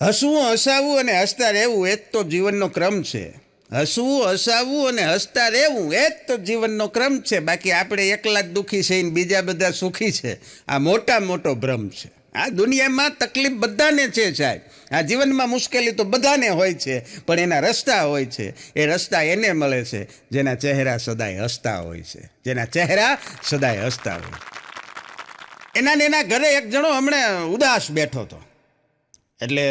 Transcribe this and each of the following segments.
હસવું હસાવવું અને હસતા રહેવું એ જ તો જીવનનો ક્રમ છે. હસવું હસાવવું અને હસતા રહેવું એ જ તો જીવનનો ક્રમ છે. બાકી આપણે એકલા જ દુઃખી છે ને બીજા બધા સુખી છે, આ મોટો ભ્રમ છે. આ દુનિયામાં તકલીફ બધાને છે સાહેબ. આ જીવનમાં મુશ્કેલી તો બધાને હોય છે, પણ એના રસ્તા હોય છે. એ રસ્તા એને મળે છે જેના ચહેરા સદાય હસતા હોય છે, જેના ચહેરા સદાય હસતા હોય. એના ઘરે એક જણો હમણાં ઉદાસ બેઠો હતો. એટલે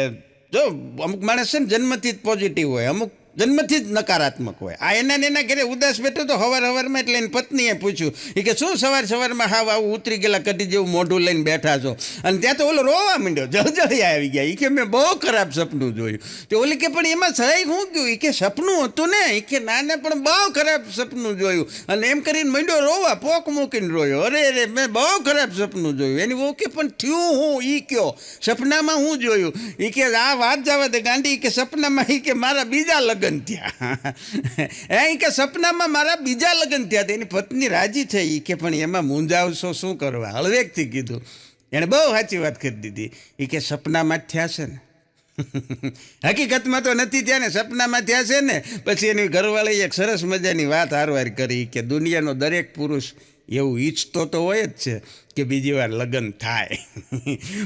જો અમુક માણસ છે ને જન્મથી જ પોઝિટિવ હોય, અમુક જન્મથી જ નકારાત્મક હોય. આ એના ઘરે ઉદાસ બેઠો તો સવારમાં એટલે એની પત્નીએ પૂછ્યું, એ કે શું સવારમાં હાવ આવું ઉતરી ગયેલા કઢી જેવું મોઢું લઈને બેઠા છો? અને ત્યાં તો ઓલો રોવા માંડ્યો, જળજળી આવી ગયા. એ કે મેં બહુ ખરાબ સપનું જોયું. તો ઓલી કે પણ એમાં સહી શું ગયું? એ કે સપનું હતું ને. એ કે ના પણ બહુ ખરાબ સપનું જોયું. અને એમ કરીને માંડ્યો રોવા, પોક મૂકીને રોયો. અરે મેં બહુ ખરાબ સપનું જોયું. એની ઓકે પણ થયું હું? એ કયો સપનામાં હું જોયું? એ કે આ વાત જવા દે ગાંડી. કે સપનામાં એ કે મારા બીજા લગ્ન થયા. કે સપનામાં મારા બીજા લગ્ન થયા. એની પત્ની રાજી થઈ. કે પણ એમાં મૂંઝાવશો શું કરવા? હળવેકથી કીધું. એણે બહુ સાચી વાત કરી દીધી. એ કે સપનામાં જ થયા છે ને, હકીકતમાં તો નથી થયા ને, સપનામાં થયા છે ને. પછી એની ઘરવાળી એક સરસ મજાની વાત હારવાર કરી કે દુનિયાનો દરેક પુરુષ એવું ઈચ્છતો તો હોય જ છે કે બીજી વાર લગ્ન થાય.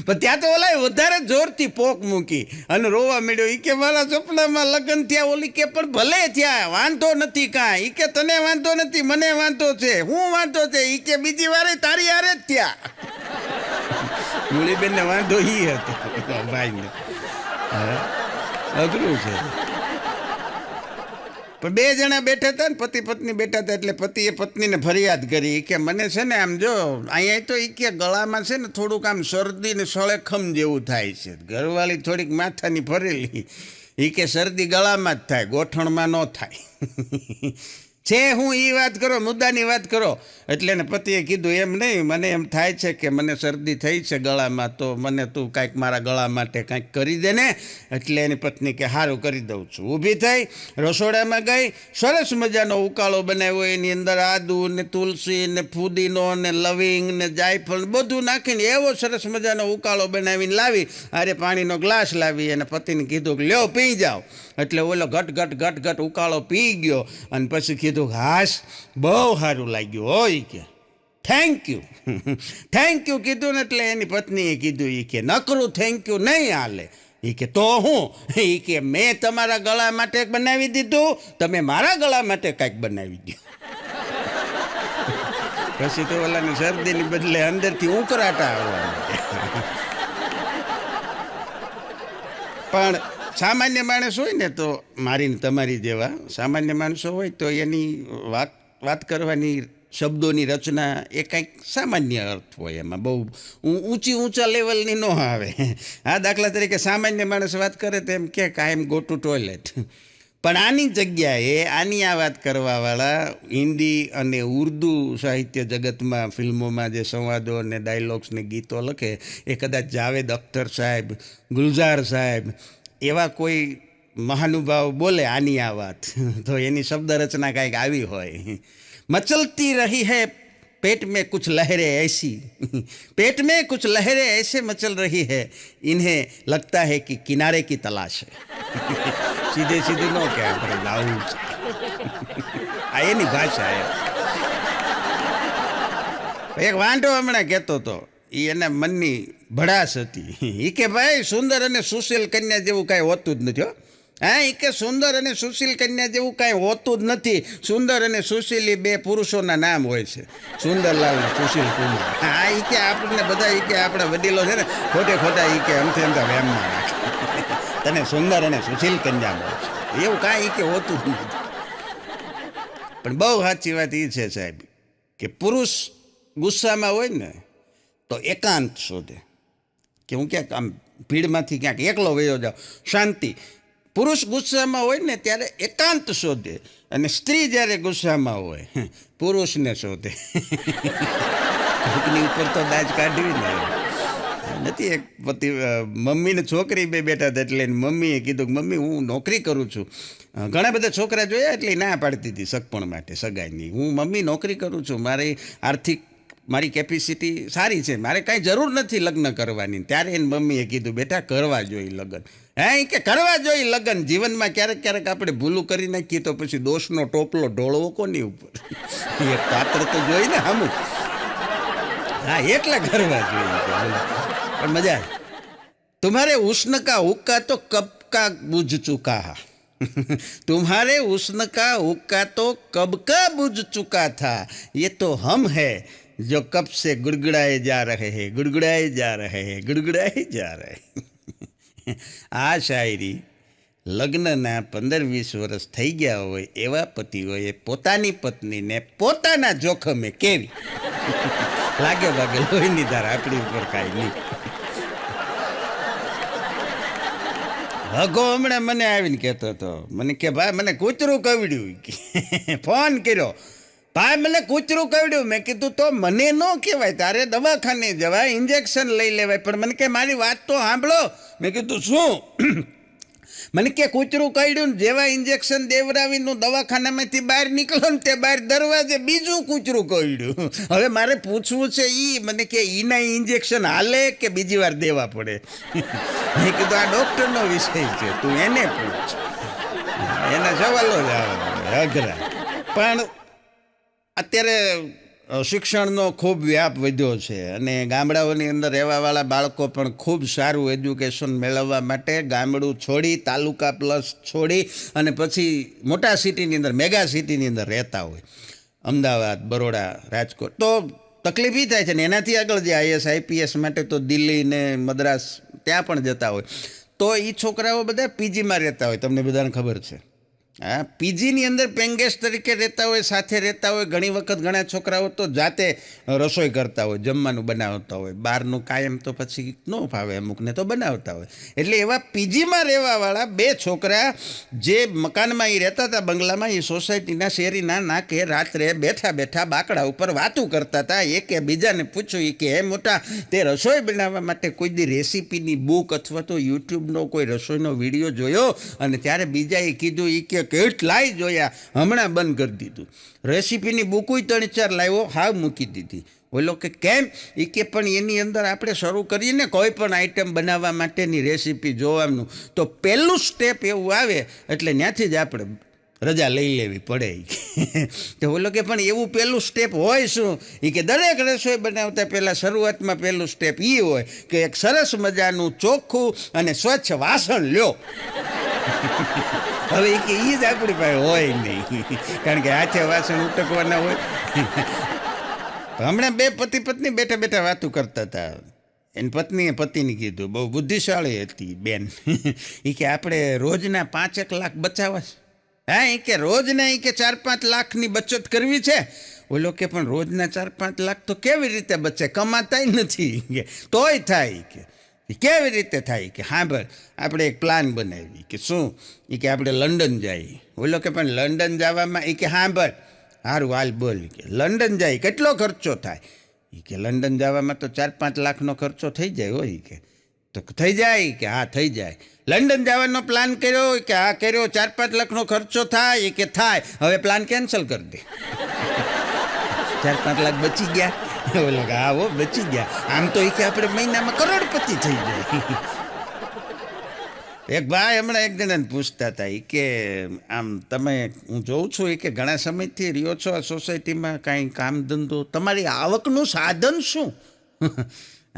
પણ ત્યાં તો ઓલાએ વધારે જોરથી પોક મૂકી અને રોવા માંડ્યો. એ કે મારા સપનામાં લગ્ન થયા. ઓલી કે પણ ભલે થયા, વાંધો નથી કાંઈ. એ કે તને વાંધો નથી, મને વાંધો છે. હું વાંધો છે? એ કે બીજી વારે તારી હારે જ થયા. મૂળીબેનને વાંધો ઈ હતો ભાઈને. અઘરું છે. પણ બે જણા બેઠા હતા ને, પતિ પત્ની બેઠા હતા. એટલે પતિએ પત્નીને ફરિયાદ કરી કે મને છે ને આમ જો અહીંયા તો એ કે ગળામાં છે ને થોડુંક આમ શરદી ને સળેખમ જેવું થાય છે. ઘરવાળી થોડીક માથાની ફરેલી. એ કે શરદી ગળામાં જ થાય, ગોઠણમાં ન થાય. છે હું એ વાત કરો, મુદ્દાની વાત કરો. એટલે એને પતિએ કીધું એમ નહીં, મને એમ થાય છે કે મને શરદી થઈ છે ગળામાં, તો મને તું કાંઈક મારા ગળા માટે કાંઈક કરી દે ને. એટલે એની પત્ની કે સારું કરી દઉં છું. ઊભી થઈ રસોડામાં ગઈ, સરસ મજાનો ઉકાળો બનાવ્યો. એની અંદર આદુ ને તુલસી ને ફુદીનો ને લવિંગ ને જાયફળ બધું નાખીને એવો સરસ મજાનો ઉકાળો બનાવીને લાવી. અરે પાણીનો ગ્લાસ લાવી અને પતિને કીધું કે લ્યો પી જાઓ. એટલે ઓલો ઘટ ઉકાળો પી ગયો. અને પછી કીધું હાશ બહુ સારું લાગ્યું હોય. કે થેન્ક યુ કીધું ને. એટલે એની પત્નીએ કીધું એ કે નકરું થેન્ક યુ નહીં હાલે. એ કે તો હું? એ કે મેં તમારા ગળા માટે બનાવી દીધું, તમે મારા ગળા માટે કાંઈક બનાવી દો. પછી તો ઓલાની શરદીની બદલે અંદરથી ઉકળાટા આવવા. પણ સામાન્ય માણસ હોય ને, તો મારીને તમારી જેવા સામાન્ય માણસો હોય તો એની વાત કરવાની શબ્દોની રચના એ કંઈક સામાન્ય અર્થ હોય. એમાં બહુ ઊંચા લેવલની ન આવે. આ દાખલા તરીકે સામાન્ય માણસ વાત કરે તો એમ કે કાયમ ગો ટુ ટોયલેટ. પણ આની જગ્યાએ આની આ વાત કરવાવાળા હિન્દી અને ઉર્દુ સાહિત્ય જગતમાં ફિલ્મોમાં જે સંવાદો અને ડાયલોગ્સ ને ગીતો લખે એ કદાચ જાવેદ અખ્તર સાહેબ, ગુલઝાર સાહેબ એવા કોઈ મહાનુભાવ બોલે આની આ વાત, તો એની શબ્દ રચના કાંઈક આવી હોય. મચલતી રહી હૈ पेट में कुछ लहरें ऐसी, पेट में कुछ लहरें ऐसे मचल रही है, इन्हें लगता है कि किनारे की तलाश है. સીધે નો કે આપણે લાવું છે. આ એની ભાષા એમ. એક વાંઢો હમણાં કહેતો હતો, એ એના મનની ભડાશ હતી. એ કે ભાઈ સુંદર અને સુશીલ કન્યા જેવું કાંઈ હોતું જ નથી. હા, એ કે સુંદર અને સુશીલ કન્યા જેવું કાંઈ હોતું જ નથી. સુંદર અને સુશીલ બે પુરુષોના નામ હોય છે, સુંદરલાલ ને સુશીલ કુમાર. હા, એ કે આપણને બધા એ કે આપણા વડીલો છે ને ખોટા એ કે અમથે વેમમાં રાખે. તને સુંદર અને સુશીલ કન્યા મળે છે એવું કાંઈ કે હોતું જ નથી. પણ બહુ સાચી વાત એ છે સાહેબ કે પુરુષ ગુસ્સામાં હોય ને તો એકાંત શોધે કે હું ક્યાંક આમ ભીડમાંથી ક્યાંક એકલો વયો જાઉં, શાંતિ. પુરુષ ગુસ્સામાં હોય ને ત્યારે એકાંત શોધે, અને સ્ત્રી જ્યારે ગુસ્સામાં હોય પુરુષને શોધે. કોઈકની ઉપર તો દાજ કાઢવી ને નથી. એક પતિ મમ્મીને છોકરી બે બેઠા હતા. એટલે મમ્મીએ કીધું કે મમ્મી હું નોકરી કરું છું. ઘણા બધા છોકરા જોયા એટલે ના પાડતી હતી સગપણ માટે, સગાઈની. હું મમ્મી નોકરી કરું છું, મારી આર્થિક મારી કેપેસિટી સારી છે, મારે કાંઈ જરૂર નથી લગ્ન કરવાની. ત્યારે એની મમ્મીએ કીધું બેટા કરવા જોઈએ લગ્ન. હા એ કે કરવા જોઈએ લગ્ન. જીવનમાં ક્યારેક ક્યારેક આપણે ભૂલું કરી નાખીએ તો પછી દોષનો ટોપલો ઢોળવો કોની ઉપર? એક પાત્ર તો જોઈ ને અમુક. હા એટલે કરવા જોઈએ પણ મજા આવે. तुम्हारे उष्ण का हुक्का तो कब का बुझ चुका है तुम्हारे उष्ण का हुक्का तो कब का बुझ चुका था ये तो हम है जो कब से गुड़गुड़ाए जा रहे हैं गुड़गुड़ाए जा रहे हैं गुड़गुड़ाए जा रहे આ શાયરી લગ્નના 15-20 વર્ષ થઈ ગયા હોય એવા પતિઓએ પોતાની પત્નીને પોતાના જોખમે કેવી લાગે ભાગે લોહીની ધાર આપણી ઉપર કાંઈ નહીં. હગો હમણાં મને આવીને કહેતો હતો, મને કે ભાઈ મને કૂતરું કવડ્યું. ફોન કર્યો, ભાઈ મને કૂતરું કવડ્યું. મેં કીધું તો મને ન કહેવાય, તારે દવાખાને જવાય, ઇન્જેક્શન લઈ લેવાય. પણ મને કે મારી વાત તો સાંભળો. મેં કીધું શું? મને કે કૂતરું કવડ્યું ને જેવા ઇન્જેક્શન દેવરાવીનું દવાખાનામાંથી બહાર નીકળો ને તે બહાર દરવાજે બીજું કૂતરું કવડ્યું. હવે મારે પૂછવું છે મને કે ઈના ઇન્જેક્શન હાલે કે બીજી વાર દેવા પડે? મેં કીધું આ ડૉક્ટરનો વિષય છે, તું એને પૂછ, એના સવાલો જ આવે અઘરા. પણ અત્યારે શિક્ષણનો ખૂબ વ્યાપ વધ્યો છે અને ગામડાઓની અંદર રહેવાવાળા બાળકો પણ ખૂબ સારું એજ્યુકેશન મેળવવા માટે ગામડું છોડી, તાલુકા પ્લસ છોડી અને પછી મોટા સિટીની અંદર, મેગા સિટીની અંદર રહેતા હોય, અમદાવાદ, બરોડા, રાજકોટ. તો તકલીફ એ થાય છે ને એનાથી આગળ જે IAS IPS માટે તો દિલ્હી ને મદ્રાસ ત્યાં પણ જતા હોય. તો એ છોકરાઓ બધા પીજીમાં રહેતા હોય, તમને બધાને ખબર છે. હા, પીજીની અંદર પેંગેસ્ટ તરીકે રહેતા હોય, સાથે રહેતા હોય. ઘણી વખત ઘણા છોકરાઓ તો જાતે રસોઈ કરતા હોય, જમવાનું બનાવતા હોય. બહારનું કાયમ તો પછી ન ફાવે, અમુકને તો બનાવતા હોય. એટલે એવા પીજીમાં રહેવાવાળા 2 છોકરા જે મકાનમાં એ રહેતા હતા, બંગલામાં, એ સોસાયટીના શેરીના નાકે રાત્રે બેઠા બેઠા બાકડા ઉપર વાતું કરતા હતા. એકે બીજાને પૂછ્યું કે હે મોટા, તે રસોઈ બનાવવા માટે કોઈ દી રેસીપીની બુક અથવા તો યુટ્યુબનો કોઈ રસોઈનો વિડીયો જોયો? અને ત્યારે બીજાએ કીધું કે કેટલાય જોયા, હમણાં બંધ કરી દીધું. રેસીપીની બુકોય 3-4 લાવ્યો, હાવ મૂકી દીધી. બોલો કે કેમ? એ કે પણ એની અંદર આપણે શરૂ કરીએ ને કોઈ પણ આઈટમ બનાવવા માટેની રેસીપી જોવાનું, તો પહેલું સ્ટેપ એવું આવે એટલે ત્યાંથી જ આપણે રજા લઈ લેવી પડે. તો બોલો કે પણ એવું પહેલું સ્ટેપ હોય શું? એ કે દરેક રસોઈ બનાવતા પહેલાં શરૂઆતમાં પહેલું સ્ટેપ એ હોય કે એક સરસ મજાનું ચોખ્ખું અને સ્વચ્છ વાસણ લ્યો. હવે એ કે એ જ આપણી પાસે હોય નહીં, કારણ કે હાથે વાસણ ઉટકવાના હોય. હમણાં 2 પતિ પત્ની બેઠા બેઠા વાતું કરતા હતા. એની પત્નીએ પતિને કીધું, બહુ બુદ્ધિશાળી હતી બેન, એ કે આપણે રોજના 5-1 લાખ બચાવવા છે. હા, એ કે રોજના એ કે 4-5 લાખની બચત કરવી છે. ઓલો કે પણ રોજના 4-5 લાખ તો કેવી રીતે બચે? કમાતાય નથી. તોય થાય કે કેવી રીતે થાય? કે હા ભાઈ, આપણે એક પ્લાન બનાવી. કે શું? એ કે આપણે લંડન જઈએ. બોલો કે પણ લંડન જવામાં? એ કે હા ભાઈ, સારું હાલ બોલ. કે લંડન જાય કેટલો ખર્ચો થાય? એ કે લંડન જવામાં તો 4-5 લાખનો ખર્ચો થઈ જાય હોય. કે તો થઈ જાય? કે હા થઈ જાય. લંડન જવાનો પ્લાન કર્યો? કે હા કર્યો. 4-5 લાખનો ખર્ચો થાય? કે થાય. હવે પ્લાન કેન્સલ કરી દે. 4-5 લાખ બચી ગયા. બોલો કે હા હો બચી ગયા. આમ તો એ કે આપણે મહિનામાં કરોડપતિ થઈ જાય. એક ભાઈ હમણાં એક જણાને પૂછતા હતા, એ કે આમ તમે, હું જોઉં છું એ કે ઘણા સમયથી રહ્યો છો આ સોસાયટીમાં, કાંઈ કામ ધંધો, તમારી આવકનું સાધન શું?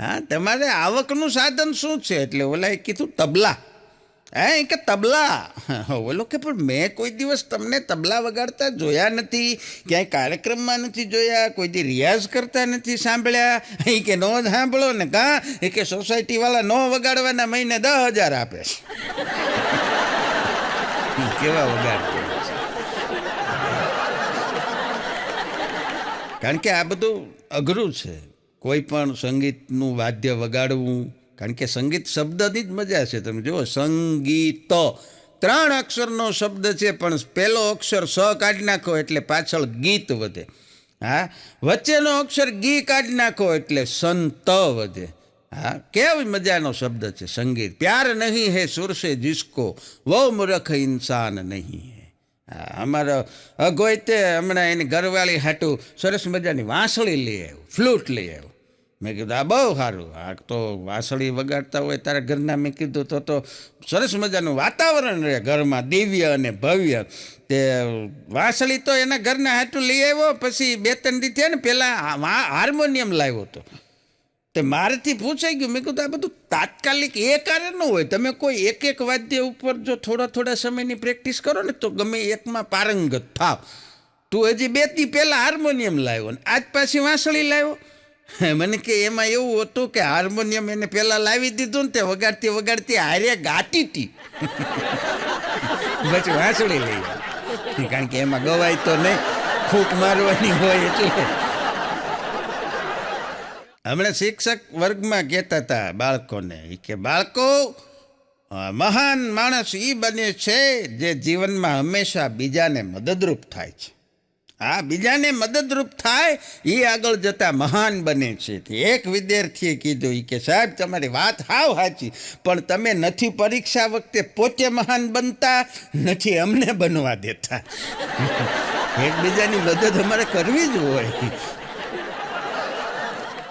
હા, તમારે આવકનું સાધન શું છે? એટલે ઓલાએ કીધું તબલા. હા, એ કે તબલા. બોલો કે પણ મેં કોઈ દિવસ તમને તબલા વગાડતા જોયા નથી, ક્યાંય કાર્યક્રમમાં નથી જોયા, કોઈ દી રિયાઝ કરતા નથી સાંભળ્યા. એ કે નો સાંભળો ને કાં? એ કે સોસાયટીવાળા નો વગાડવાના મહિને 10,000 આપે છે. કેવા વગાડતો? કારણ કે આ બધું અઘરું છે. કોઈ પણ સંગીતનું વાદ્ય વગાડવું, કારણ કે સંગીત શબ્દની જ મજા છે. તમે જુઓ, સંગીત 3 અક્ષરનો શબ્દ છે, પણ પહેલો અક્ષર સ કાઢી નાખો એટલે પાછળ ગીત વધે. હા, વચ્ચેનો અક્ષર ગી કાઢી નાખો એટલે સંત વધે. હા, કેવી મજાનો શબ્દ છે સંગીત. પ્યાર નહીં હે સુર સે જિસકો, વો મૂર્ખ ઇન્સાન નહીં હે. હા, અમારા અગોયતે હમણાં એની ઘરવાળી હાટું સરસ મજાની વાંસળી લઈ આવ્યું, ફ્લૂટ લઈ આવ્યું. મેં કીધું આ બહુ સારું, આ તો વાંસળી વગાડતા હોય તારા ઘરના, મેં કીધું તો સરસ મજાનું વાતાવરણ રહે ઘરમાં, દિવ્ય અને ભવ્ય. તે વાંસળી તો એના ઘરના હાટું લઈ આવ્યો, પછી 2-3 દી થયા ને પહેલાં હાર્મોનિયમ લાવ્યો હતો. તે મારેથી પૂછાઈ ગયું, મેં કીધું આ બધું તાત્કાલિક એ કાર્ય ન હોય, તમે કોઈ એક વાદ્ય ઉપર જો થોડા સમયની પ્રેક્ટિસ કરો ને તો ગમે એકમાં પારંગત થાવ. તું હજી 2 દી પહેલાં હાર્મોનિયમ લાવ્યો ને આજ પાછી વાંસળી લાવ્યો. મને કે એમાં એવું હતું કે હાર્મોનિયમ એને પહેલાં લાવી દીધું ને તે વગાડતી હારે ગાતી હતી. પછી વાંસળી લઈ આવી, કારણ કે એમાં ગવાય તો નહીં, ફૂંક મારવાની હોય એટલે. હમણાં શિક્ષક વર્ગમાં કહેતા હતા બાળકોને કે બાળકો, મહાન માણસ એ બને છે જે જીવનમાં હંમેશા બીજાને મદદરૂપ થાય છે. હા, બીજાને મદદરૂપ થાય એ આગળ જતા મહાન બને છે. એક વિદ્યાર્થીએ કીધું કે સાહેબ તમારી વાત હાવ સાચી, પણ તમે નથી પરીક્ષા વખતે પોતે મહાન બનતા, નથી અમને બનવા દેતા. એકબીજાની મદદ અમારે કરવી જ હોય.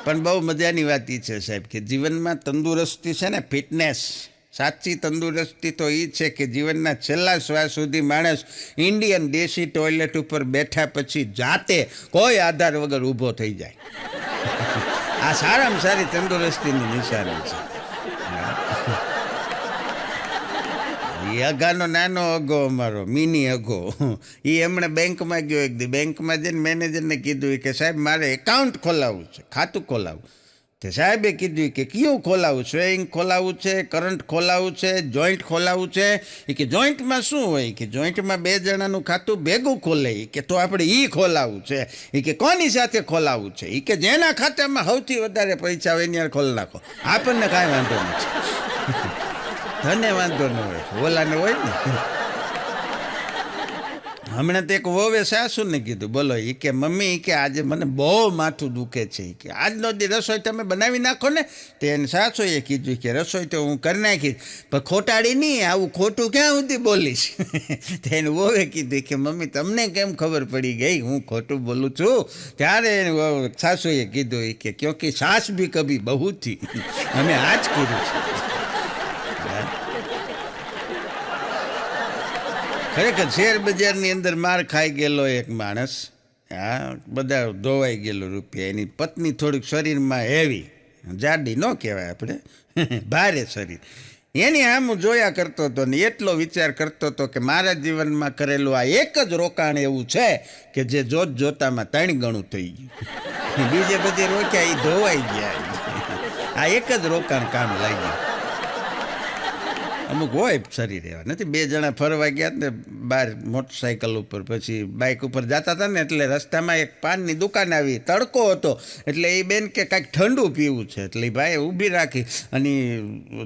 પણ બહુ મજાની વાત એ છે સાહેબ કે જીવનમાં તંદુરસ્તી છે ને, ફિટનેસ, સાચી તંદુરસ્તી તો એ છે કે જીવનના છેલ્લા શ્વાસ સુધી માણસ ઇન્ડિયન દેશી ટોયલેટ ઉપર બેઠા પછી જાતે કોઈ આધાર વગર ઊભો થઈ જાય. આ સારામાં સારી તંદુરસ્તીની નિશાની છે. એ અગાનો નાનો અગો, અમારો મિની અગો, એ હમણાં બેંકમાં ગયો. એક દી બેંકમાં જઈને મેનેજરને કીધું કે સાહેબ મારે એકાઉન્ટ ખોલાવવું છે, ખાતું ખોલાવવું. તે સાહેબે કીધું કે કયું ખોલાવવું, સ્વેઇંગ ખોલાવવું છે, કરંટ ખોલાવવું છે, જોઈન્ટ ખોલાવવું છે? એ કે જોઈન્ટમાં શું હોય? કે જોઈન્ટમાં 2 જણાનું ખાતું ભેગું ખોલે. કે તો આપણે એ ખોલાવવું છે. એ કે કોની સાથે ખોલાવવું છે? એ કે જેના ખાતામાં સૌથી વધારે પૈસા હોય એને ખોલી નાખો, આપણને કાંઈ વાંધો નથી. તને વાંધો ન હોય, ઓલાને હોય ને. હમણાં તો એક વોવે સાસુને કીધું, બોલો, એ કે મમ્મી, એ કે આજે મને બહુ માથું દુખે છે, એ કે આજનો દી રસોઈ તમે બનાવી નાખો ને. તો એને સાસુએ કીધું કે રસોઈ તો હું કરી નાખીશ, પણ ખોટાડી નહીં, આવું ખોટું ક્યાં સુધી બોલીશ? તો એને વોવે કીધું કે મમ્મી તમને કેમ ખબર પડી ગઈ હું ખોટું બોલું છું? ત્યારે સાસુએ કીધું કે ક્યોંકિ સાસ ભી કભી બહુ થી, અમે આ જ કીધું છે. ખરેખર શેર બજારની અંદર માર ખાઈ ગયેલો એક માણસ, હા, બધા ધોવાઈ ગયેલો રૂપિયા. એની પત્ની થોડીક શરીરમાં હેવી, જાડી ન કહેવાય આપણે, ભારે શરીર. એની આમ જોયા કરતો હતો ને એટલો વિચાર કરતો હતો કે મારા જીવનમાં કરેલું આ એક જ રોકાણ એવું છે કે જે જોતામાં 3 ગણું થઈ ગયું. બીજે બધી રોક્યા એ ધોવાઈ ગયા. આ એક જ રોકાણ કામ લાગ્યું. અમુક હોય શરીર એવા નથી. 2 જણા ફરવા ગયા ને બહાર મોટરસાઇકલ ઉપર, પછી બાઇક ઉપર જતા હતા ને એટલે રસ્તામાં એક પાનની દુકાન આવી, તડકો હતો એટલે એ બેન કે કાંઈક ઠંડુ પીવું છે. એટલે ભાઈએ ઊભી રાખી અને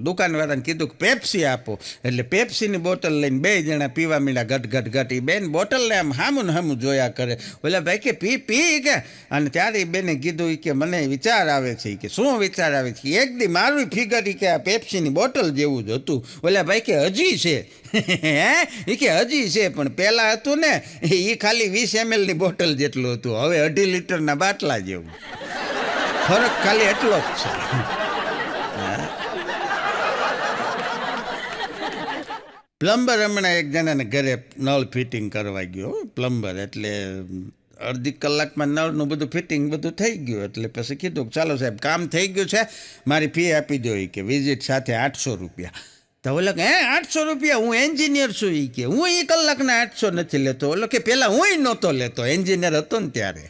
દુકાનવાળાને કીધું કે પેપ્સી આપો. એટલે પેપ્સીની બોટલ લઈને 2 જણા પીવા માંડ્યા, ઘટ. એ બેન બોટલને આમ હામું જોયા કરે. ઓલા ભાઈ કે પી કે. અને ત્યારે એ બેને કીધું કે મને વિચાર આવે છે. કે શું વિચાર આવે છે? એક દી મારું ફિગર કે આ પેપ્સીની બોટલ જેવું જ હતું. ઓલા ભાઈ કે હજી છે? હે? એ કે હજી છે, પણ પહેલાં હતું ને એ ખાલી 20 ml બોટલ જેટલું હતું, હવે 2.5 લીટરના બાટલા જેવું. ફરક ખાલી એટલો જ છે. પ્લમ્બર હમણાં એક જણાને ઘરે નળ ફિટિંગ કરવા ગયો. પ્લમ્બર એટલે અડધી કલાકમાં નળનું બધું ફિટિંગ બધું થઈ ગયું. એટલે પછી કીધું ચાલો સાહેબ કામ થઈ ગયું છે, મારી ફી આપી દો. કે વિઝિટ સાથે 800 રૂપિયા. તો ઓલો કે 800 રૂપિયા? હું એન્જિનિયર છું. એ કે હું એ કલાકના 800 નથી લેતો. ઓલો કે પહેલાં હું નહોતો લેતો, એન્જિનિયર હતો ને ત્યારે.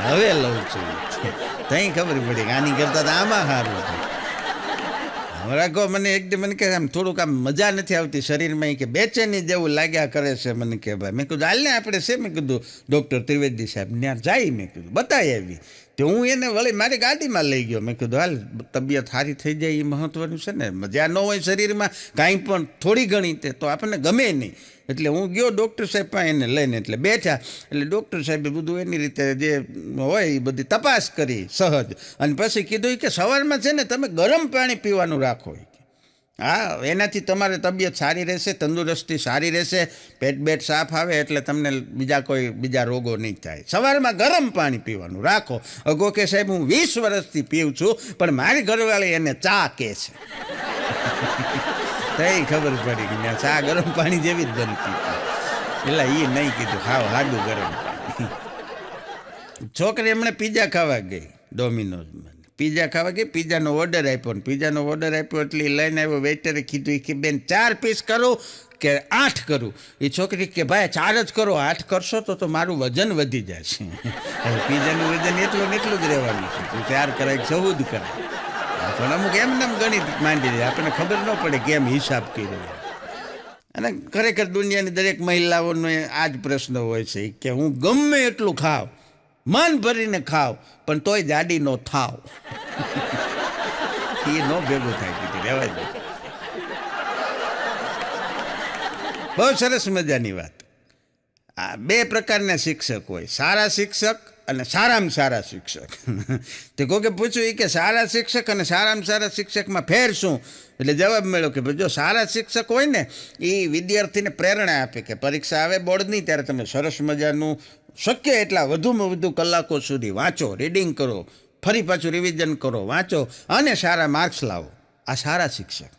હવે લઉં છું. ત્યાં ખબર પડી કે આની કરતાં તો આમાં સારું છે. રાખો મને એકદમ મને કહે આમ થોડુંક આમ મજા નથી આવતી શરીરમાં, કે બેચેની જેવું લાગ્યા કરે છે. મને કે ભાઈ, મેં કીધું હાલ ને આપણે છે, મેં કીધું ડૉક્ટર ત્રિવેદી સાહેબ ત્યાં જાય, મેં કીધું બતાવી આવી. તો હું એને વળી મારી ગાડીમાં લઈ ગયો. મેં કીધું હાલ તબિયત સારી થઈ જાય એ મહત્ત્વનું છે ને. મજા ન હોય શરીરમાં કાંઈ પણ થોડી ઘણી તે તો આપણને ગમે નહીં. એટલે હું ગયો ડૉક્ટર સાહેબ પાસે એને લઈને. એટલે બેઠા એટલે ડૉક્ટર સાહેબે બધું એની રીતે જે હોય એ બધી તપાસ કરી સહજ. અને પછી કીધું કે સવારમાં છે ને તમે ગરમ પાણી પીવાનું રાખો. હા, એનાથી તમારે તબિયત સારી રહેશે, તંદુરસ્તી સારી રહેશે, પેટ બેટ સાફ આવે એટલે તમને બીજા રોગો નહીં થાય. સવારમાં ગરમ પાણી પીવાનું રાખો. અગો કે સાહેબ હું 20 વર્ષથી પીઉં છું, પણ મારી ઘરવાળી એને ચા કહે છે. તઈ ખબર પડી કે ચા ગરમ પાણી જેવી જ બનતી એટલે એ નહીં કીધું ખાવ હાડું ગરમ પાણી. છોકરી એમણે પીઝા ખાવા ગઈ ડોમિનોઝમાં. પીઝા ખાવા ગઈ, પીઝાનો ઓર્ડર આપ્યો ને પીઝાનો ઓર્ડર આપ્યો એટલે લઈને આવ્યો. વેઇટરે કીધું કે બેન 4 પીસ કરું કે 8 કરું? એ છોકરી કે ભાઈ 4 જ કરો, 8 કરશો તો મારું વજન વધી જશે. પીઝાનું વજન એટલું ને એટલું જ રહેવાનું છે. તું 4 કરાય 14 કરાય. પણ અમુક એમને ગણિત માંડી દે, આપણને ખબર ન પડે કેમ હિસાબ કર્યો. અને ખરેખર દુનિયાની દરેક મહિલાઓનો આ જ પ્રશ્ન હોય છે કે હું ગમે એટલું ખાવ, મન ભરીને ખાવ, પણ તોય જાડી નો થાવ. એ નો ભેગું થાય કીધું રહેવા દે. બહુ સરસ મજાની વાત. આ 2 પ્રકારના શિક્ષક હોય, સારા શિક્ષક અને સારામાં સારા શિક્ષક. તે કોકે પૂછ્યું એ કે સારા શિક્ષક અને સારામાં સારા શિક્ષકમાં ફેર શું? એટલે જવાબ મળ્યો કે જો સારા શિક્ષક હોય ને એ વિદ્યાર્થીને પ્રેરણા આપે કે પરીક્ષા આવે બોર્ડની ત્યારે તમે સરસ મજાનું શક્ય એટલા વધુમાં વધુ કલાકો સુધી વાંચો, રીડિંગ કરો, ફરી પાછું રિવિઝન કરો, વાંચો અને સારા માર્ક્સ લાવો. આ સારા શિક્ષક.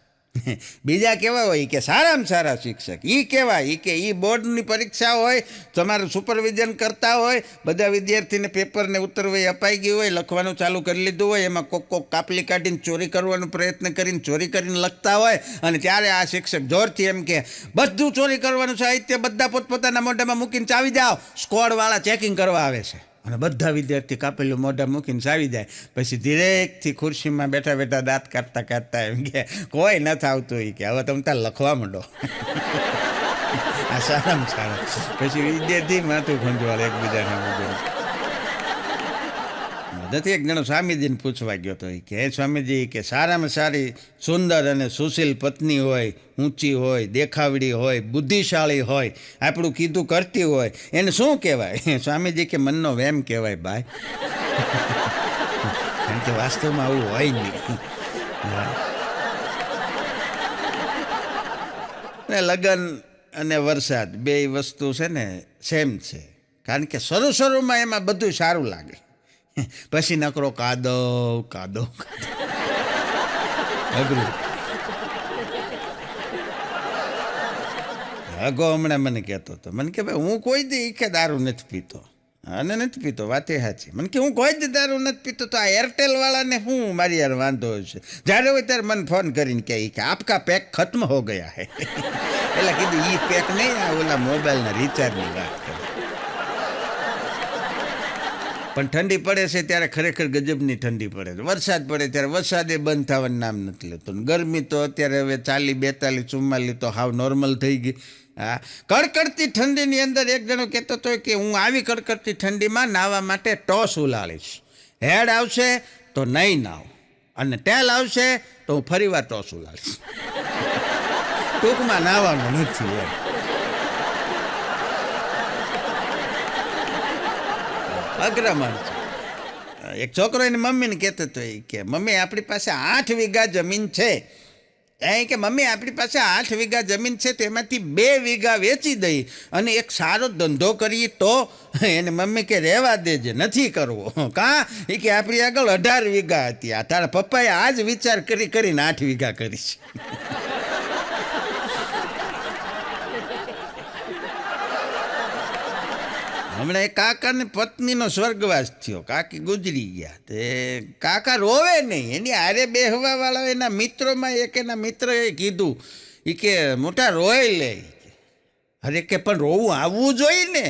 બીજા કેવા હોય કે સારામાં સારા શિક્ષક એ કહેવાય કે એ બોર્ડની પરીક્ષા હોય, તમારું સુપરવિઝન કરતા હોય, બધા વિદ્યાર્થીને પેપરને ઉત્તરવહી અપાઈ ગઈ હોય, લખવાનું ચાલુ કરી લીધું હોય, એમાં કોક કાપલી કાઢીને ચોરી કરવાનો પ્રયત્ન કરીને ચોરી કરીને લખતા હોય, અને ત્યારે આ શિક્ષક જોરથી એમ કે બધું ચોરી કરવાનું સાહિત્ય બધા પોતપોતાના મોઢામાં મૂકીને ચાવી જાઓ, સ્કોડવાળા ચેકિંગ કરવા આવે છે. અને બધા વિદ્યાર્થી કાપેલું મોઢા મૂકીને ચાવી જાય. પછી ધીરેકથી ખુરશીમાં બેઠા બેઠા દાંત કાઢતા કાઢતા એમ કે કોઈ નથી આવતું. એ કે હવે તમે ત્યાં લખવા માંડો. આ સારામાં સારા. પછી વિદ્યાર્થી માથું ખંજવાળ એકબીજાને બધું. નથી એક જણો સ્વામીજીને પૂછવા ગયો હતો કે હે સ્વામીજી કે સારામાં સારી સુંદર અને સુશીલ પત્ની હોય, ઊંચી હોય, દેખાવડી હોય, બુદ્ધિશાળી હોય, આપણું કીધું કરતી હોય, એને શું કહેવાય? સ્વામીજી કે મનનો વેમ કહેવાય ભાઈ. કારણ કે વાસ્તવમાં આવું હોય નહીં. લગ્ન અને વરસાદ 2 વસ્તુ છે ને સેમ છે. કારણ કે શરૂમાં એમાં બધું સારું લાગે, પછી નકરો કાદવ અઘરું. અગો હમણાં મને કહેતો હતો, મને કે ભાઈ હું કોઈ દી કે દારૂ નથી પીતો. અને નથી પીતો, વાતે સાચી. મને કે હું કોઈ દી દારૂ નથી પીતો, તો આ એરટેલવાળાને હું મારી યાર વાંધો છે. જ્યારે હોય ત્યારે મને ફોન કરીને કહે કે આપકા પેક ખત્મ હો ગયા હે. એટલે કીધું એ પેક નહીં, આ ઓલા મોબાઈલના રિચાર્જની વાત કરે. પણ ઠંડી પડે છે ત્યારે ખરેખર ગજબની ઠંડી પડે છે. વરસાદ પડે ત્યારે વરસાદે બંધ થવાનું નામ નથી લેતો. ગરમી તો અત્યારે હવે 40, 42, 44 તો હાવ નોર્મલ થઈ ગઈ. હા, કડકડતી ઠંડીની અંદર એક જણો કહેતો હતો કે હું આવી કડકડતી ઠંડીમાં નાહવા માટે ટોસ ઉલાળીશ. હેડ આવશે તો નહીં નાવ, અને ટેલ આવશે તો હું ફરી વાર ટોસ ઉલાળીશ. ટૂંકમાં નાહવાનું નથી એમ. અગ્રમણ છે. એક છોકરો એની મમ્મીને કહેતો હતો કે મમ્મી આપણી પાસે 8 વીઘા જમીન છે. કે મમ્મી આપણી પાસે 8 વીઘા જમીન છે, તેમાંથી 2 વીઘા વેચી દઈ અને એક સારો ધંધો કરીએ તો? એને મમ્મી કે રહેવા દેજે, નથી કરવો. કાં? એ કે આપણી આગળ 18 વીઘા હતી, આ તારા પપ્પાએ આ જ વિચાર કરીને 8 વીઘા કરી છે. હમણાં એક કાકાની પત્નીનો સ્વર્ગવાસ થયો. કાકી ગુજરી ગયા. તે કાકા રોવે નહીં, એની હારે બેહવાવાળા એના મિત્રોમાં એક એના મિત્રએ કીધું એ કે મોટા રોઈ લે. અરે કે પણ રોવું આવવું જોઈએ ને.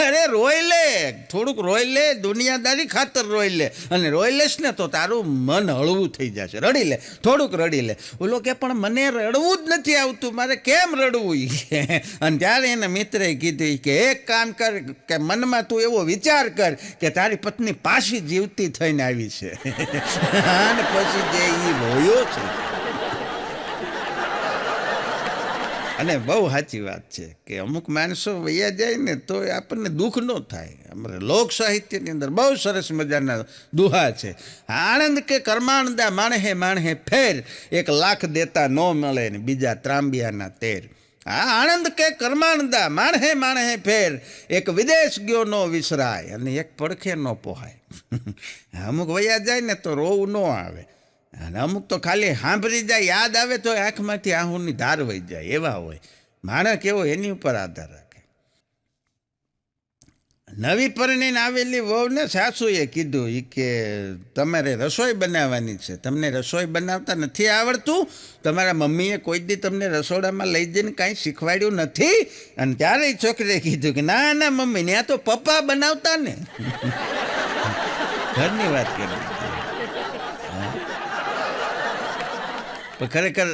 અરે રોઈ લે, થોડુંક રોઈ લે, દુનિયાદારી ખાતર રોઈ લે. અને રોઈ લેશ ને તો તારું મન હળવું થઈ જશે. રડી લે, થોડુંક રડી લે. ઓલો કે પણ મને રડવું જ નથી આવતું, મારે કેમ રડવું? અને ત્યારે એના મિત્રએ કીધું કે એક કામ કર, કે મનમાં તું એવો વિચાર કર કે તારી પત્ની પાછી જીવતી થઈને આવી છે. અને પછી જે એ રોયો છે. અને બહુ સાચી વાત છે કે અમુક માણસો વૈયા જાય ને તો આપણને દુઃખ ન થાય. અમારે લોક સાહિત્યની અંદર બહુ સરસ મજાના દુહા છે. આણંદ કે કર્માણદા માણહે માણહે ફેર, 1,00,000 દેતા ન મળે ને બીજા ત્રાંબિયાના તેર. આણંદ કે કર્માણદા માણહે માણહે ફેર, એક વિદેશ ગયો નો વિસરાય અને એક પડખે ન પોહાય. અમુક વૈયા જાય ને તો રોવું ન આવે, અને અમુક તો ખાલી સાંભળી જાય, યાદ આવે તો આંખમાંથી આંસુની ધાર વહી જાય, એવા હોય. માણસ કેવો એની ઉપર આધાર રાખે. નવી પરણીને આવેલી વહુને સાસુએ કીધું એ કે તમારે રસોઈ બનાવવાની છે, તમને રસોઈ બનાવતા નથી આવડતું, તમારા મમ્મીએ કોઈ દી તમને રસોડામાં લઈ જઈને કાંઈ શીખવાડ્યું નથી. અને ત્યારે છોકરીએ કીધું કે ના ના મમ્મી, ત્યાં તો પપ્પા બનાવતા ને. ઘરની વાત કરી. પણ ખરેખર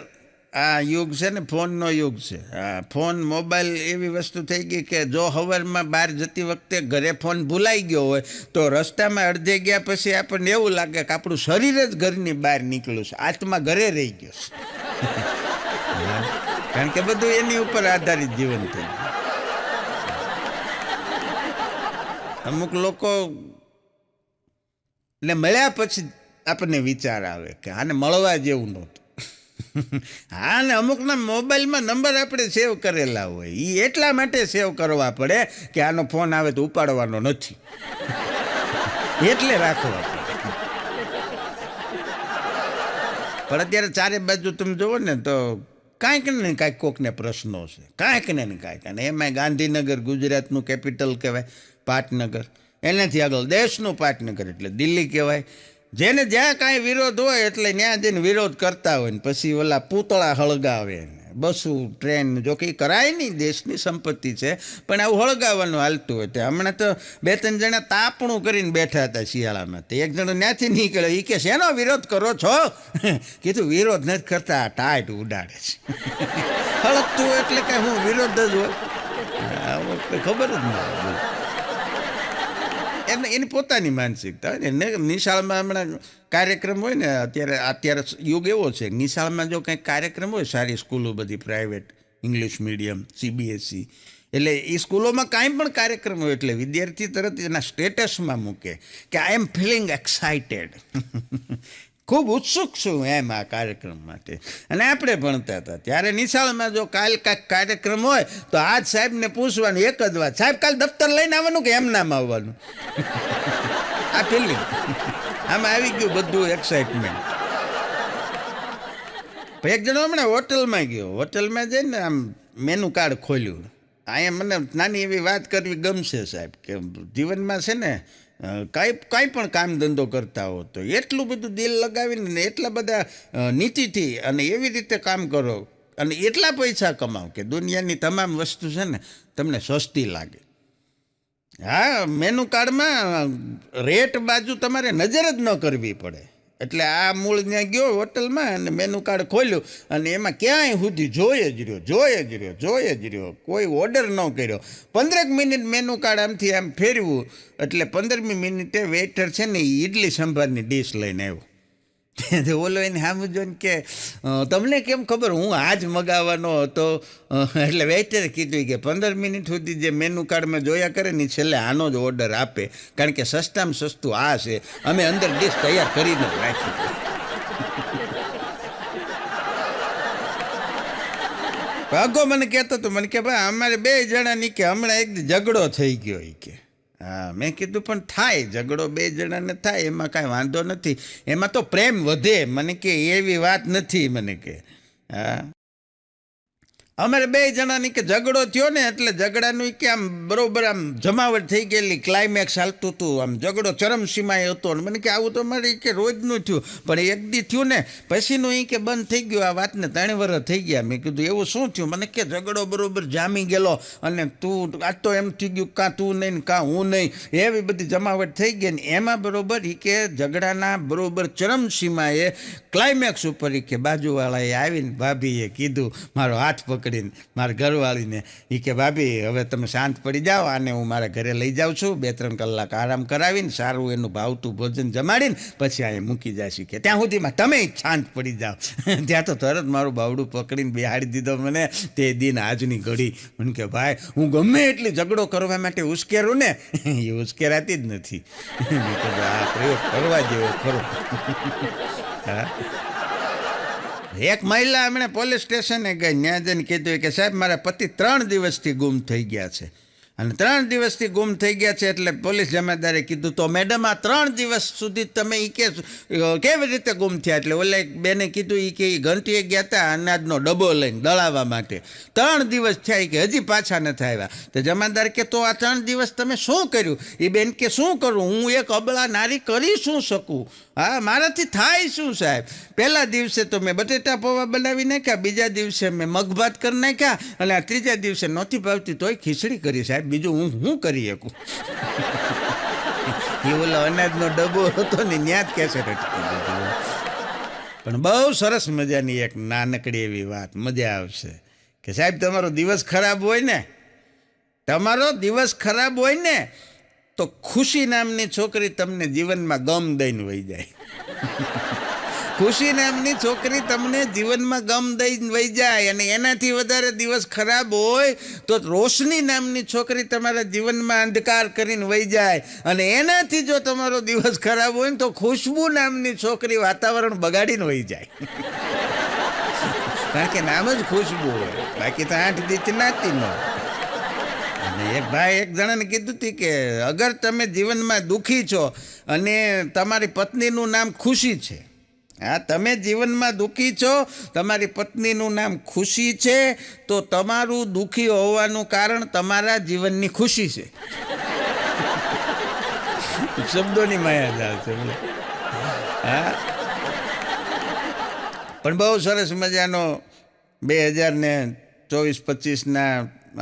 આ યુગ છે ને ફોનનો યુગ છે. ફોન મોબાઈલ એવી વસ્તુ થઈ ગઈ કે જો સવારમાં બહાર જતી વખતે ઘરે ફોન ભૂલાઈ ગયો હોય તો રસ્તામાં અડધે ગયા પછી આપણને એવું લાગે કે આપણું શરીર જ ઘરની બહાર નીકળ્યું છે, આત્મા ઘરે રહી ગયો છે. કારણ કે બધું એની ઉપર આધારિત જીવન થઈ ગયું. અમુક લોકો ને મળ્યા પછી આપણને વિચાર આવે કે આને મળવા જેવું નહોતું. હા, ને અમુકના મોબાઈલમાં નંબર આપણે સેવ કરેલા હોય, એ એટલા માટે સેવ કરવા પડે કે આનો ફોન આવે તો ઉપાડવાનો નથી, એટલે રાખવા પડે. પણ અત્યારે ચારે બાજુ તમે જુઓ ને તો કાંઈક ને કાંઈક કોકને પ્રશ્નો છે, કાંઈક ને કાંઈક. અને એમાં ગાંધીનગર ગુજરાતનું કેપિટલ કહેવાય, પાટનગર. એનાથી આગળ દેશનું પાટનગર એટલે દિલ્હી કહેવાય. જેને જ્યાં કાંઈ વિરોધ હોય એટલે ત્યાં જઈને વિરોધ કરતા હોય ને પછી ઓલા પૂતળા હળગાવે ને બસું ટ્રેન, જો કે કરાય નહીં, દેશની સંપત્તિ છે, પણ આવું હળગાવવાનું હાલતું હોય. તે હમણાં તો 2-3 જણા તાપણું કરીને બેઠા હતા શિયાળામાં, તે એક જણો ત્યાંથી નીકળ્યો, એ કે શેનો વિરોધ કરો છો? કીધું વિરોધ નથી કરતા, આ ટાઈટ ઉડાડે છે. હળગતું હોય એટલે કાંઈ હું વિરોધ જ હોય, ખબર જ ના. એની પોતાની માનસિકતા હોય ને. નિશાળમાં હમણાં કાર્યક્રમ હોય ને, અત્યારે યુગ એવો છે, નિશાળમાં જો કંઈક કાર્યક્રમ હોય, સારી સ્કૂલો બધી પ્રાઇવેટ, ઇંગ્લિશ મીડિયમ, CBSE, એટલે એ સ્કૂલોમાં કાંઈ પણ કાર્યક્રમ હોય એટલે વિદ્યાર્થી તરત એના સ્ટેટસમાં મૂકે કે આઈ એમ ફિલિંગ એક્સાઇટેડ, ખૂબ ઉત્સુક છું એમ આ કાર્યક્રમ માટે. અને આપણે ભણતા હતા ત્યારે નિશાળમાં જો કાલ કાંઈક કાર્યક્રમ હોય તો આજ સાહેબને પૂછવાનું એક જ વાત, સાહેબ કાલ દફતર લઈને આવવાનું કે એમ નામ આવવાનું? આ ફિલિંગ આમાં આવી ગયું બધું એક્સાઇટમેન્ટ. એક જણો હમણાં હોટલમાં ગયો, હોટલમાં જઈને આમ મેનુ કાર્ડ ખોલ્યું. અહીંયા મને નાની એવી વાત કરવી ગમશે સાહેબ, કે જીવનમાં છે ને કાંઈ પણ કામ ધંધો કરતા હો તો એટલું બધું દિલ લગાવીને ને એટલા બધા નીતિથી અને એવી રીતે કામ કરો અને એટલા પૈસા કમાવો કે દુનિયાની તમામ વસ્તુ છે ને તમને સસ્તી લાગે. હા, મેનુ કાર્ડમાં રેટ બાજુ તમારે નજર જ ન કરવી પડે. એટલે આ મૂળ ત્યાં ગયો હોટલમાં અને મેનુ કાર્ડ ખોલ્યું અને એમાં ક્યાંય સુધી જોઈએ જ રહ્યો, કોઈ ઓર્ડર ન કર્યો. 15 મિનિટ મેનુ કાર્ડ આમથી આમ ફેરવું એટલે 15મી મિનિટે વેઇટર છે ને એ ઇડલી સંભારની ડીશ લઈને આવ્યો. ઓલો એને સામું જોઈને કે તમને કેમ ખબર હું આજ મગાવવાનો હતો? એટલે વેઇટરે કીધું કે 15 મિનિટ સુધી જે મેનુ કાર્ડમાં જોયા કરે ને છેલ્લે આનો જ ઓર્ડર આપે, કારણ કે સસ્તામાં સસ્તું આ છે, અમે અંદર ડીશ તૈયાર કરીને રાખી. ભાગો મને કહેતો હતો, મને કે ભાઈ અમારે 2 જણાની કે હમણાં એક ઝઘડો થઈ ગયો એ કે. હા, મેં કીધું પણ થાય ઝઘડો 2 જણાને થાય એમાં કાંઈ વાંધો નથી, એમાં તો પ્રેમ વધે. મને કે એવી વાત નથી, મને કે હા અમારે 2 જણાની કે ઝઘડો થયો ને એટલે ઝઘડાનું કે આમ બરોબર આમ જમાવટ થઈ ગયેલી, ક્લાઇમેક્સ હાલતું હતું, આમ ઝઘડો ચરમસીમાએ હતો. અને મને કે આવું તો મારે કે રોજનું થયું, પણ એક દી થયું ને પછીનું એ કે બંધ થઈ ગયું. આ વાતને 3 વર્ષ થઈ ગયા. મેં કીધું એવું શું થયું? મને કે ઝઘડો બરોબર જામી ગયેલો અને તું આજ તો એમ થઈ ગયું કાં તું નહીં કાં હું નહીં, એવી બધી જમાવટ થઈ ગઈ. ને એમાં બરોબર એ કે ઝઘડાના બરોબર ચરમસીમાએ ક્લાઇમેક્સ ઉપર એ કે બાજુવાળાએ આવીને ભાભીએ કીધું, મારો હાથ પકડી પકડીને મારા ઘરવાળીને. એ કે ભાભી હવે તમે શાંત પડી જાઓ, આને હું મારા ઘરે લઈ જાઉં છું, 2-3 કલાક આરામ કરાવીને સારું એનું ભાવતું ભોજન જમાડીને પછી અહીંયા મૂકી જઈશું. કે ત્યાં સુધીમાં તમે શાંત પડી જાઓ. ત્યાં તો તરત મારું બાવડું પકડીને બેહાડી દીધો મને. તે દિન આજની ઘડી મને કે ભાઈ હું ગમે એટલી ઝઘડો કરવા માટે ઉશ્કેરું ને એ ઉશ્કેરાતી જ નથી. મેં કીધું આ પ્રયોગ કરવા જેવો ખરો. હા, એક મહિલા હમણાં પોલીસ સ્ટેશને ગઈ, ત્યાં જઈને કીધું કે સાહેબ મારા પતિ 3 દિવસથી ગુમ થઈ ગયા છે. અને 3 દિવસથી ગુમ થઈ ગયા છે એટલે પોલીસ જમાદારે કીધું તો મેડમ આ 3 દિવસ સુધી તમે એ કેવી રીતે ગુમ થયા? એટલે ઓલે બેને કીધું એ કે ઘંટીએ ગયા હતા અનાજનો ડબ્બો લઈને દળાવવા માટે. 3 દિવસ થયા કે હજી પાછા નથી આવ્યા. તો જમાદાર કે તો આ 3 દિવસ તમે શું કર્યું? એ બેન કે શું કરું, હું એક અબળા નારી કરી શું શકું? હા, મારાથી થાય શું સાહેબ? પહેલા દિવસે તો મેં બટેટા પૌવા બનાવી નાખ્યા, બીજા દિવસે મેં મગભાત કરી નાખ્યા, અને આ ત્રીજા દિવસે નહોતી ભાવતી તોય ખીચડી કરી સાહેબ. બીજું હું કરી શકું? એ ઓલો અનાજનો ડબ્બો હતો ને ત્યાં જ કેસે રટકી. પણ બહુ સરસ મજાની એક નાનકડી એવી વાત, મજા આવશે કે સાહેબ તમારો દિવસ ખરાબ હોય ને તો ખુશી નામની છોકરી તમને જીવનમાં ગમ દઈને વહી જાય. ખુશી નામની છોકરી તમને જીવનમાં ગમ દઈને વહી જાય. અને એનાથી વધારે દિવસ ખરાબ હોય તો રોશની નામની છોકરી તમારા જીવનમાં અંધકાર કરીને વહી જાય. અને એનાથી જો તમારો દિવસ ખરાબ હોય ને તો ખુશ્બુ નામની છોકરી વાતાવરણ બગાડીને વહી જાય. કારણ કે નામ જ ખુશ્બુ હોય, બાકી તો 8 દીથી નાતી ન હોય. અને એક ભાઈ એક જણાને કીધું હતું કે અગર તમે જીવનમાં દુઃખી છો અને તમારી પત્નીનું નામ ખુશી છે, હા તમે જીવનમાં દુઃખી છો, તમારી પત્નીનું નામ ખુશી છે, તો તમારું દુઃખી હોવાનું કારણ તમારા જીવનની ખુશી છે. શબ્દોની માયાજાળ છે. હા, પણ બહુ સરસ મજાનો 2024-25ના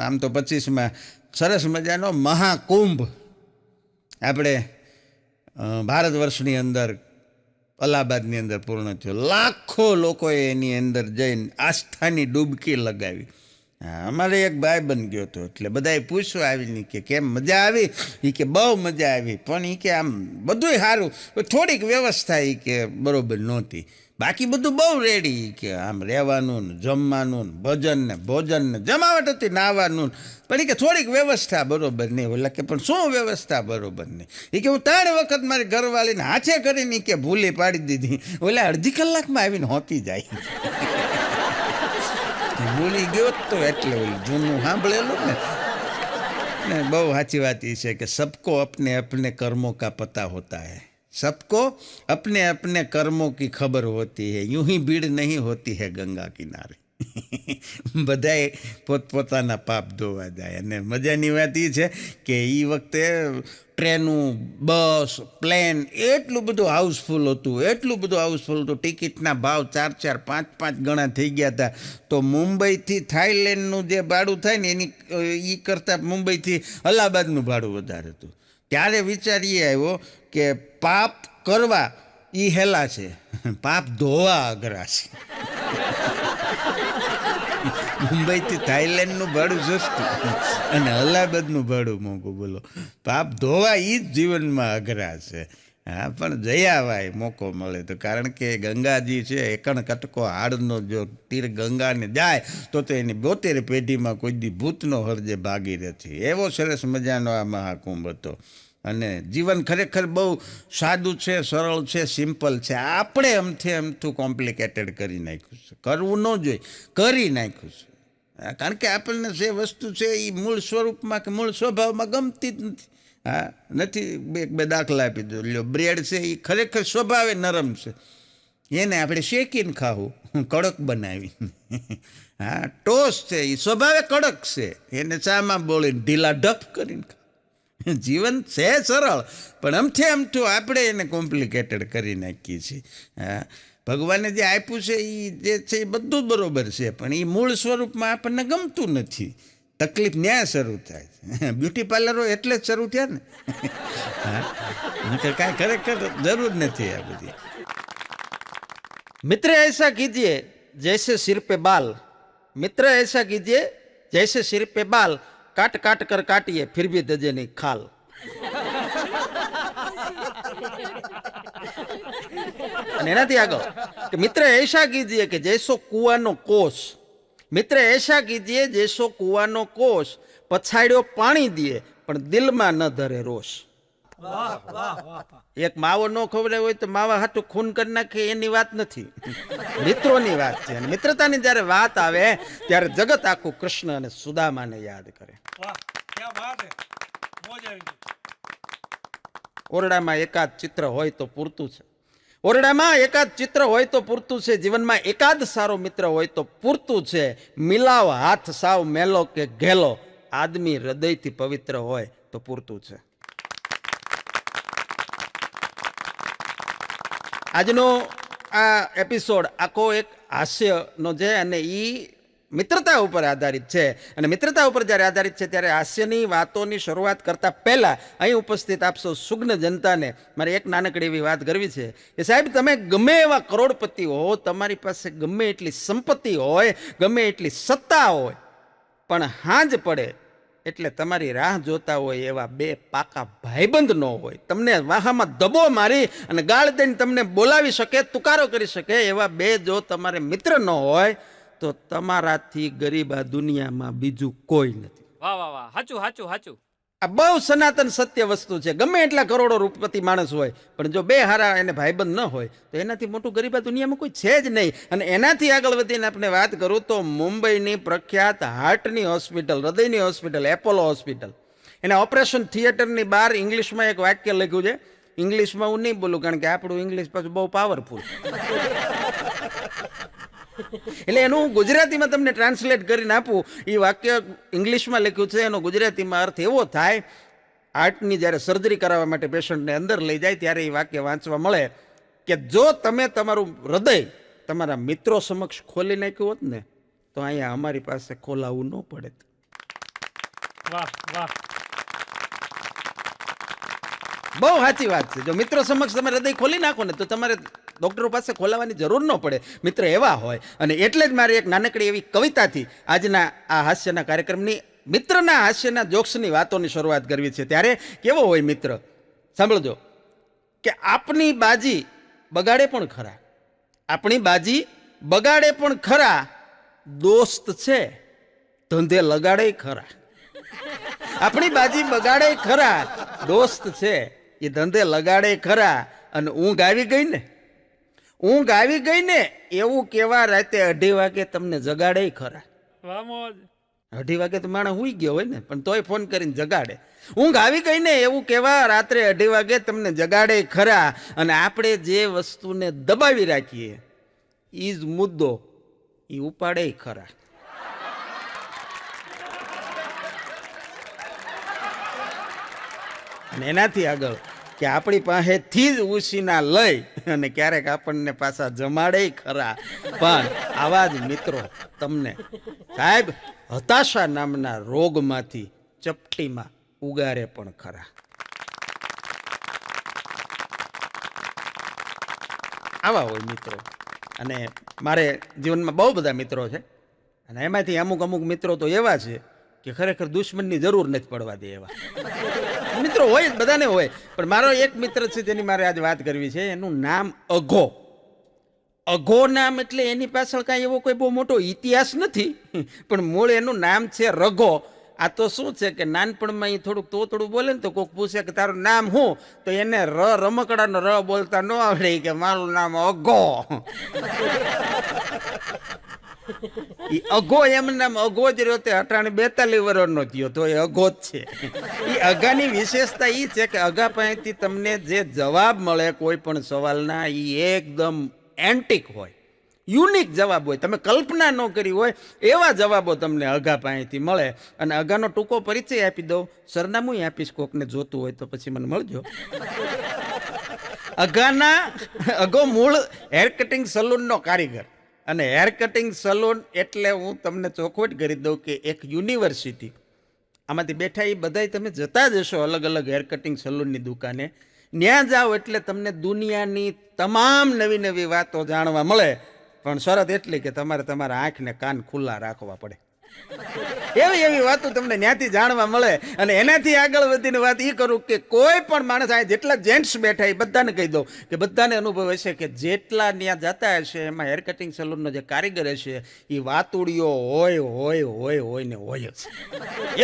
આમ તો 25માં સરસ મજાનો મહાકુંભ આપણે ભારત વર્ષની અંદર અલ્હાબાદની અંદર પૂર્ણ થયો. લાખો લોકોએ એની અંદર જઈને આસ્થાની ડૂબકી લગાવી. અમારે એક ભાઈ બન ગયો હતો એટલે બધાએ પૂછવા આવીને કે કેમ મજા આવી? એ કે બહુ મજા આવી, પણ એ કે આમ બધુંય સારું, થોડીક વ્યવસ્થા એ કે બરાબર નહોતી, બાકી બધું બહુ રેડી. કે આમ રહેવાનું ને જમવાનું ને ભજન ને ભોજન ને જમાવટ હતી નાહવાનું, પણ એ કે થોડીક વ્યવસ્થા બરાબર નહીં. ઓલા કે પણ શું વ્યવસ્થા બરાબર નહીં? એ કે હું 3 વખત મારી ઘરવાળીને હાથે કરીને કે ભૂલી પાડી દીધી, ઓલા અડધી કલાકમાં આવીને હોતી જાય. ભૂલી ગયો તો એટલે ઓલું જૂનું સાંભળેલું ને બહુ સાચી વાત એ છે કે સબકો અપને અપને કર્મોं का पता होता है, सबको अपने अपने कर्मों की खबर होती है, यूं ही भीड़ नहीं होती है गंगा किनारे. બધાએ પોતપોતાના પાપ ધોવા જાય. અને મજાની વાત એ છે કે એ વખતે ટ્રેનું, બસ, પ્લેન એટલું બધું હાઉસફુલ હતું, ટિકિટના ભાવ 4-4, 5-5 ગણા થઈ ગયા હતા. તો મુંબઈથી થાઈલેન્ડનું જે ભાડું થાય ને એની એ કરતાં મુંબઈથી અલ્હાબાદનું ભાડું વધારે હતું. ત્યારે વિચારીએ આવ્યો કે પાપ કરવા એ હેલા છે, પાપ ધોવા અઘરા છે. મુંબઈથી થાઈલેન્ડનું ભાડું સસ્તું અને અલ્હાબાદનું ભાડું મોંઘું. બોલો, પાપ ધોવા એ જ જીવનમાં અઘરા છે. હા, પણ જયાવાય મોકો મળે તો, કારણ કે ગંગાજી છે એકણ કટકો હાડનો, જો તીર ગંગાને જાય તો એની 72 પેઢીમાં કોઈ દી ભૂતનો હરજે ભાગી નથી. એવો સરસ મજાનો આ મહાકુંભ હતો. અને જીવન ખરેખર બહુ સાદું છે, સરળ છે, સિમ્પલ છે. આપણે અમથું કોમ્પ્લિકેટેડ કરી નાખ્યું છે. કરવું ન જોઈએ, કરી નાખ્યું છે. કારણ કે આપણને જે વસ્તુ છે એ મૂળ સ્વરૂપમાં કે મૂળ સ્વભાવમાં ગમતી જ નથી. હા, નથી. બે દાખલા આપી દો. લ્યો, બ્રેડ છે એ ખરેખર સ્વભાવે નરમ છે, એને આપણે શેકીને ખાવું, કડક બનાવી. હા, ટોસ્ટ છે એ સ્વભાવે કડક છે, એને ચામાં બોળીને ઢીલા ઢપ કરીને ખાવું. જીવન છે સરળ, પણ અમથું આપણે એને કોમ્પ્લિકેટેડ કરી નાખીએ છીએ. હા, ભગવાને જે આપ્યું છે એ જે છે એ બધું જ બરાબર છે, પણ એ મૂળ સ્વરૂપમાં આપણને ગમતું નથી. તકલીફ ન્યા શરૂ થાય છે. બ્યુટી પાર્લરો એટલે જ શરૂ થયા ને. હા, કાંઈ ખરેખર જરૂર નથી આ બધી. मित्र ऐसा कीजिए जैसे सिर पे बाल, मित्र ऐसा कीजिए जैसे सिर पे बाल काट काट कर काटिए फिर भी दजे नहीं खाल. અને એનાથી આગળ કે મિત્ર ऐसा कीजिए કે जैसो કુવાનો કોષ. મિત્ર ऐसा कीजिए जैसो કુવાનો કોષ પછાડ્યો પાણી દીએ પણ દિલમાં ન ધરે રોષ. એક માવો ન ખવડાવ્યો હોય તો માવા હાટું ખૂન કરી નાખે એની વાત નથી, મિત્રોની વાત છે. અને મિત્રતાની જ્યારે વાત આવે ત્યારે જગત આખું કૃષ્ણ અને સુદામાને યાદ કરે. ઓરડામાં એકાદ ચિત્ર હોય તો પૂરતું છે. ઓરડામાં એકાદ ચિત્ર હોય તો પૂરતું છે. જીવનમાં એકાદ સારો મિત્ર હોય તો પૂરતું છે. મિલાવ હાથ સાવ મેલો કે ઘેલો, આદમી હૃદયથી પવિત્ર હોય તો પૂરતું છે. આજનો આ એપિસોડ આખો એક હાસ્યનો છે અને એ મિત્રતા ઉપર આધારિત છે. અને મિત્રતા ઉપર જ્યારે આધારિત છે ત્યારે હાસ્યની વાતોની શરૂઆત કરતાં પહેલાં અહીં ઉપસ્થિત આપશો સુગ્ન જનતાને મારે એક નાનકડી એવી વાત કરવી છે કે સાહેબ, તમે ગમે એવા કરોડપતિ હો, તમારી પાસે ગમે એટલી સંપત્તિ હોય, ગમે એટલી સત્તા હોય, પણ હાંજ પડે એટલે તમારી રાહ જોતા હોય એવા બે પાકા ભાઈબંધ ન હોય, તમને વાહામાં દબો મારી અને ગાળ દઈને તમને બોલાવી શકે, તુકારો કરી શકે એવા બે જો તમારે મિત્ર ન હોય તો તમારાથી ગરીબ આ દુનિયામાં બીજું કોઈ નથી. વાહ વાહ વાહ, હાચું હાચું હાચું. આ બહુ સનાતન સત્ય વસ્તુ છે. ગમે એટલા કરોડો રૂપપતિ માણસ હોય પણ જો બે હારા એને ભાઈબંધ ન હોય તો એનાથી મોટું ગરીબ આ દુનિયામાં કોઈ છે જ નહીં. અને એનાથી આગળ વધીને આપણે વાત કરું તો મુંબઈની પ્રખ્યાત હાર્ટની હોસ્પિટલ, હૃદયની હોસ્પિટલ એપોલો હોસ્પિટલ, એના ઓપરેશન થિયેટરની બહાર ઇંગ્લિશમાં એક વાક્ય લખ્યું છે. ઇંગ્લિશમાં હું નહીં બોલું કારણ કે આપણું ઇંગ્લિશ પાછું બહુ પાવરફુલ, એટલે એનું ગુજરાતીમાં તમને ટ્રાન્સલેટ કરીને આપું. એ વાક્ય ઇંગ્લિશમાં લખ્યું છે, એનો ગુજરાતીમાં અર્થ એવો થાય, હાર્ટની જ્યારે સર્જરી કરાવવા માટે પેશન્ટને અંદર લઈ જાય ત્યારે એ વાક્ય વાંચવા મળે કે જો તમે તમારું હૃદય તમારા મિત્રો સમક્ષ ખોલી નાખ્યું હોત ને તો અહીંયા અમારી પાસે ખોલાવવું ન પડે. વાહ વાહ, બહુ સાચી વાત છે. જો મિત્રો સમક્ષ તમે હૃદય ખોલી નાખો ને તો તમારે ડૉક્ટરો પાસે ખોલાવવાની જરૂર ન પડે. મિત્ર એવા હોય. અને એટલે જ મારી એક નાનકડી એવી કવિતાથી આજના આ હાસ્યના કાર્યક્રમની મિત્રના હાસ્યના જોક્સની વાતોની શરૂઆત કરવી છે. ત્યારે કેવો હોય મિત્ર, સાંભળજો કે આપની બાજી બગાડે પણ ખરા, આપણી બાજી બગાડે પણ ખરા, દોસ્ત છે ધંધે લગાડે ખરા. આપણી બાજી બગાડે ખરા, દોસ્ત છે એ ધંધે લગાડે ખરા. અને ઊંઘ આવી ગઈ ને, ઊંઘ આવી ગઈ ને એવું કેવા રાતે 2:30 વાગે તમને જગાડે ખરા. વાહ મોજ. 2:30 વાગે તો માણસ હુઈ ગયો હોય ને પણ તોય ફોન કરીને જગાડે. ઊંઘ આવી ગઈ ને એવું કેવા રાત્રે 2:30 વાગે તમને જગાડે ખરા. અને આપણે જે વસ્તુને દબાવી રાખીએ એ જ મુદ્દો એ ઉપાડે ખરા. અને એનાથી આગળ કે આપણી પાસેથી જ ઉછીના લઈ અને ક્યારેક આપણને પાછા જમાડે ખરા. પણ આવા જ મિત્રો તમને સાહેબ હતાશા નામના રોગમાંથી ચપટીમાં ઉગારે પણ ખરા. આવા હોય મિત્રો. અને મારે જીવનમાં બહુ બધા મિત્રો છે અને એમાંથી અમુક મિત્રો તો એવા છે કે ખરેખર દુશ્મનની જરૂર નથી પડવા દે એવા મિત્રો હોય જ, બધાને હોય. પણ મારો એક મિત્ર છે જેની મારે આજ વાત કરવી છે. એનું નામ અઘો. અઘો નામ એટલે એની પાછળ કાંઈ એવો કોઈ બહુ મોટો ઇતિહાસ નથી, પણ મૂળ એનું નામ છે રઘો. આ તો શું છે કે નાનપણમાં એ થોડુંક તોતડું બોલે ને તો કોઈક પૂછે કે તારું નામ શું, તો એને રમકડાનો ર બોલતા ન આવડે કે મારું નામ અઘો. અઘો એમ નામ અઘો જ રહ્યો તે 42 વર્ષનો થયો તો એ અઘો જ છે. એ અઘાની વિશેષતા એ છે કે અઘા પાસેથી તમને જે જવાબ મળે કોઈ પણ સવાલના એ એકદમ એન્ટિક હોય, યુનિક જવાબ હોય, તમે કલ્પના ન કરી હોય એવા જવાબો તમને અઘા પાસેથી મળે. અને અઘાનો ટૂંકો પરિચય આપી દઉં, સરનામું આપીશ, કોકને જોતું હોય તો પછી મને મળજો. અઘો મૂળ હેર કટિંગ સલૂનનો કારીગર. અને હેર કટિંગ સલૂન એટલે હું તમને ચોખવટ કરી દઉં કે એક યુનિવર્સિટી. આમાંથી બેઠા એ બધાય તમે જતા જ હશો અલગ અલગ હેર કટિંગ સલૂનની દુકાને. ત્યાં જાઓ એટલે તમને દુનિયાની તમામ નવી નવી વાતો જાણવા મળે. પણ શરત એટલી કે તમારે તમારા આંખ ને કાન ખુલ્લા રાખવા પડે. એવી એવી વાતો તમને ત્યાંથી જાણવા મળે. અને એનાથી આગળ વધીને વાત એ કરું કે કોઈ પણ માણસ આ જેટલા જેન્ટ્સ બેઠા એ બધાને કહી દઉં કે બધાને અનુભવ હશે કે જેટલા ત્યાં જતા હશે એમાં હેર કટિંગ સલૂનનો જે કારીગર હશે એ વાતુડિયો હોય હોય હોય હોય ને હોય જ.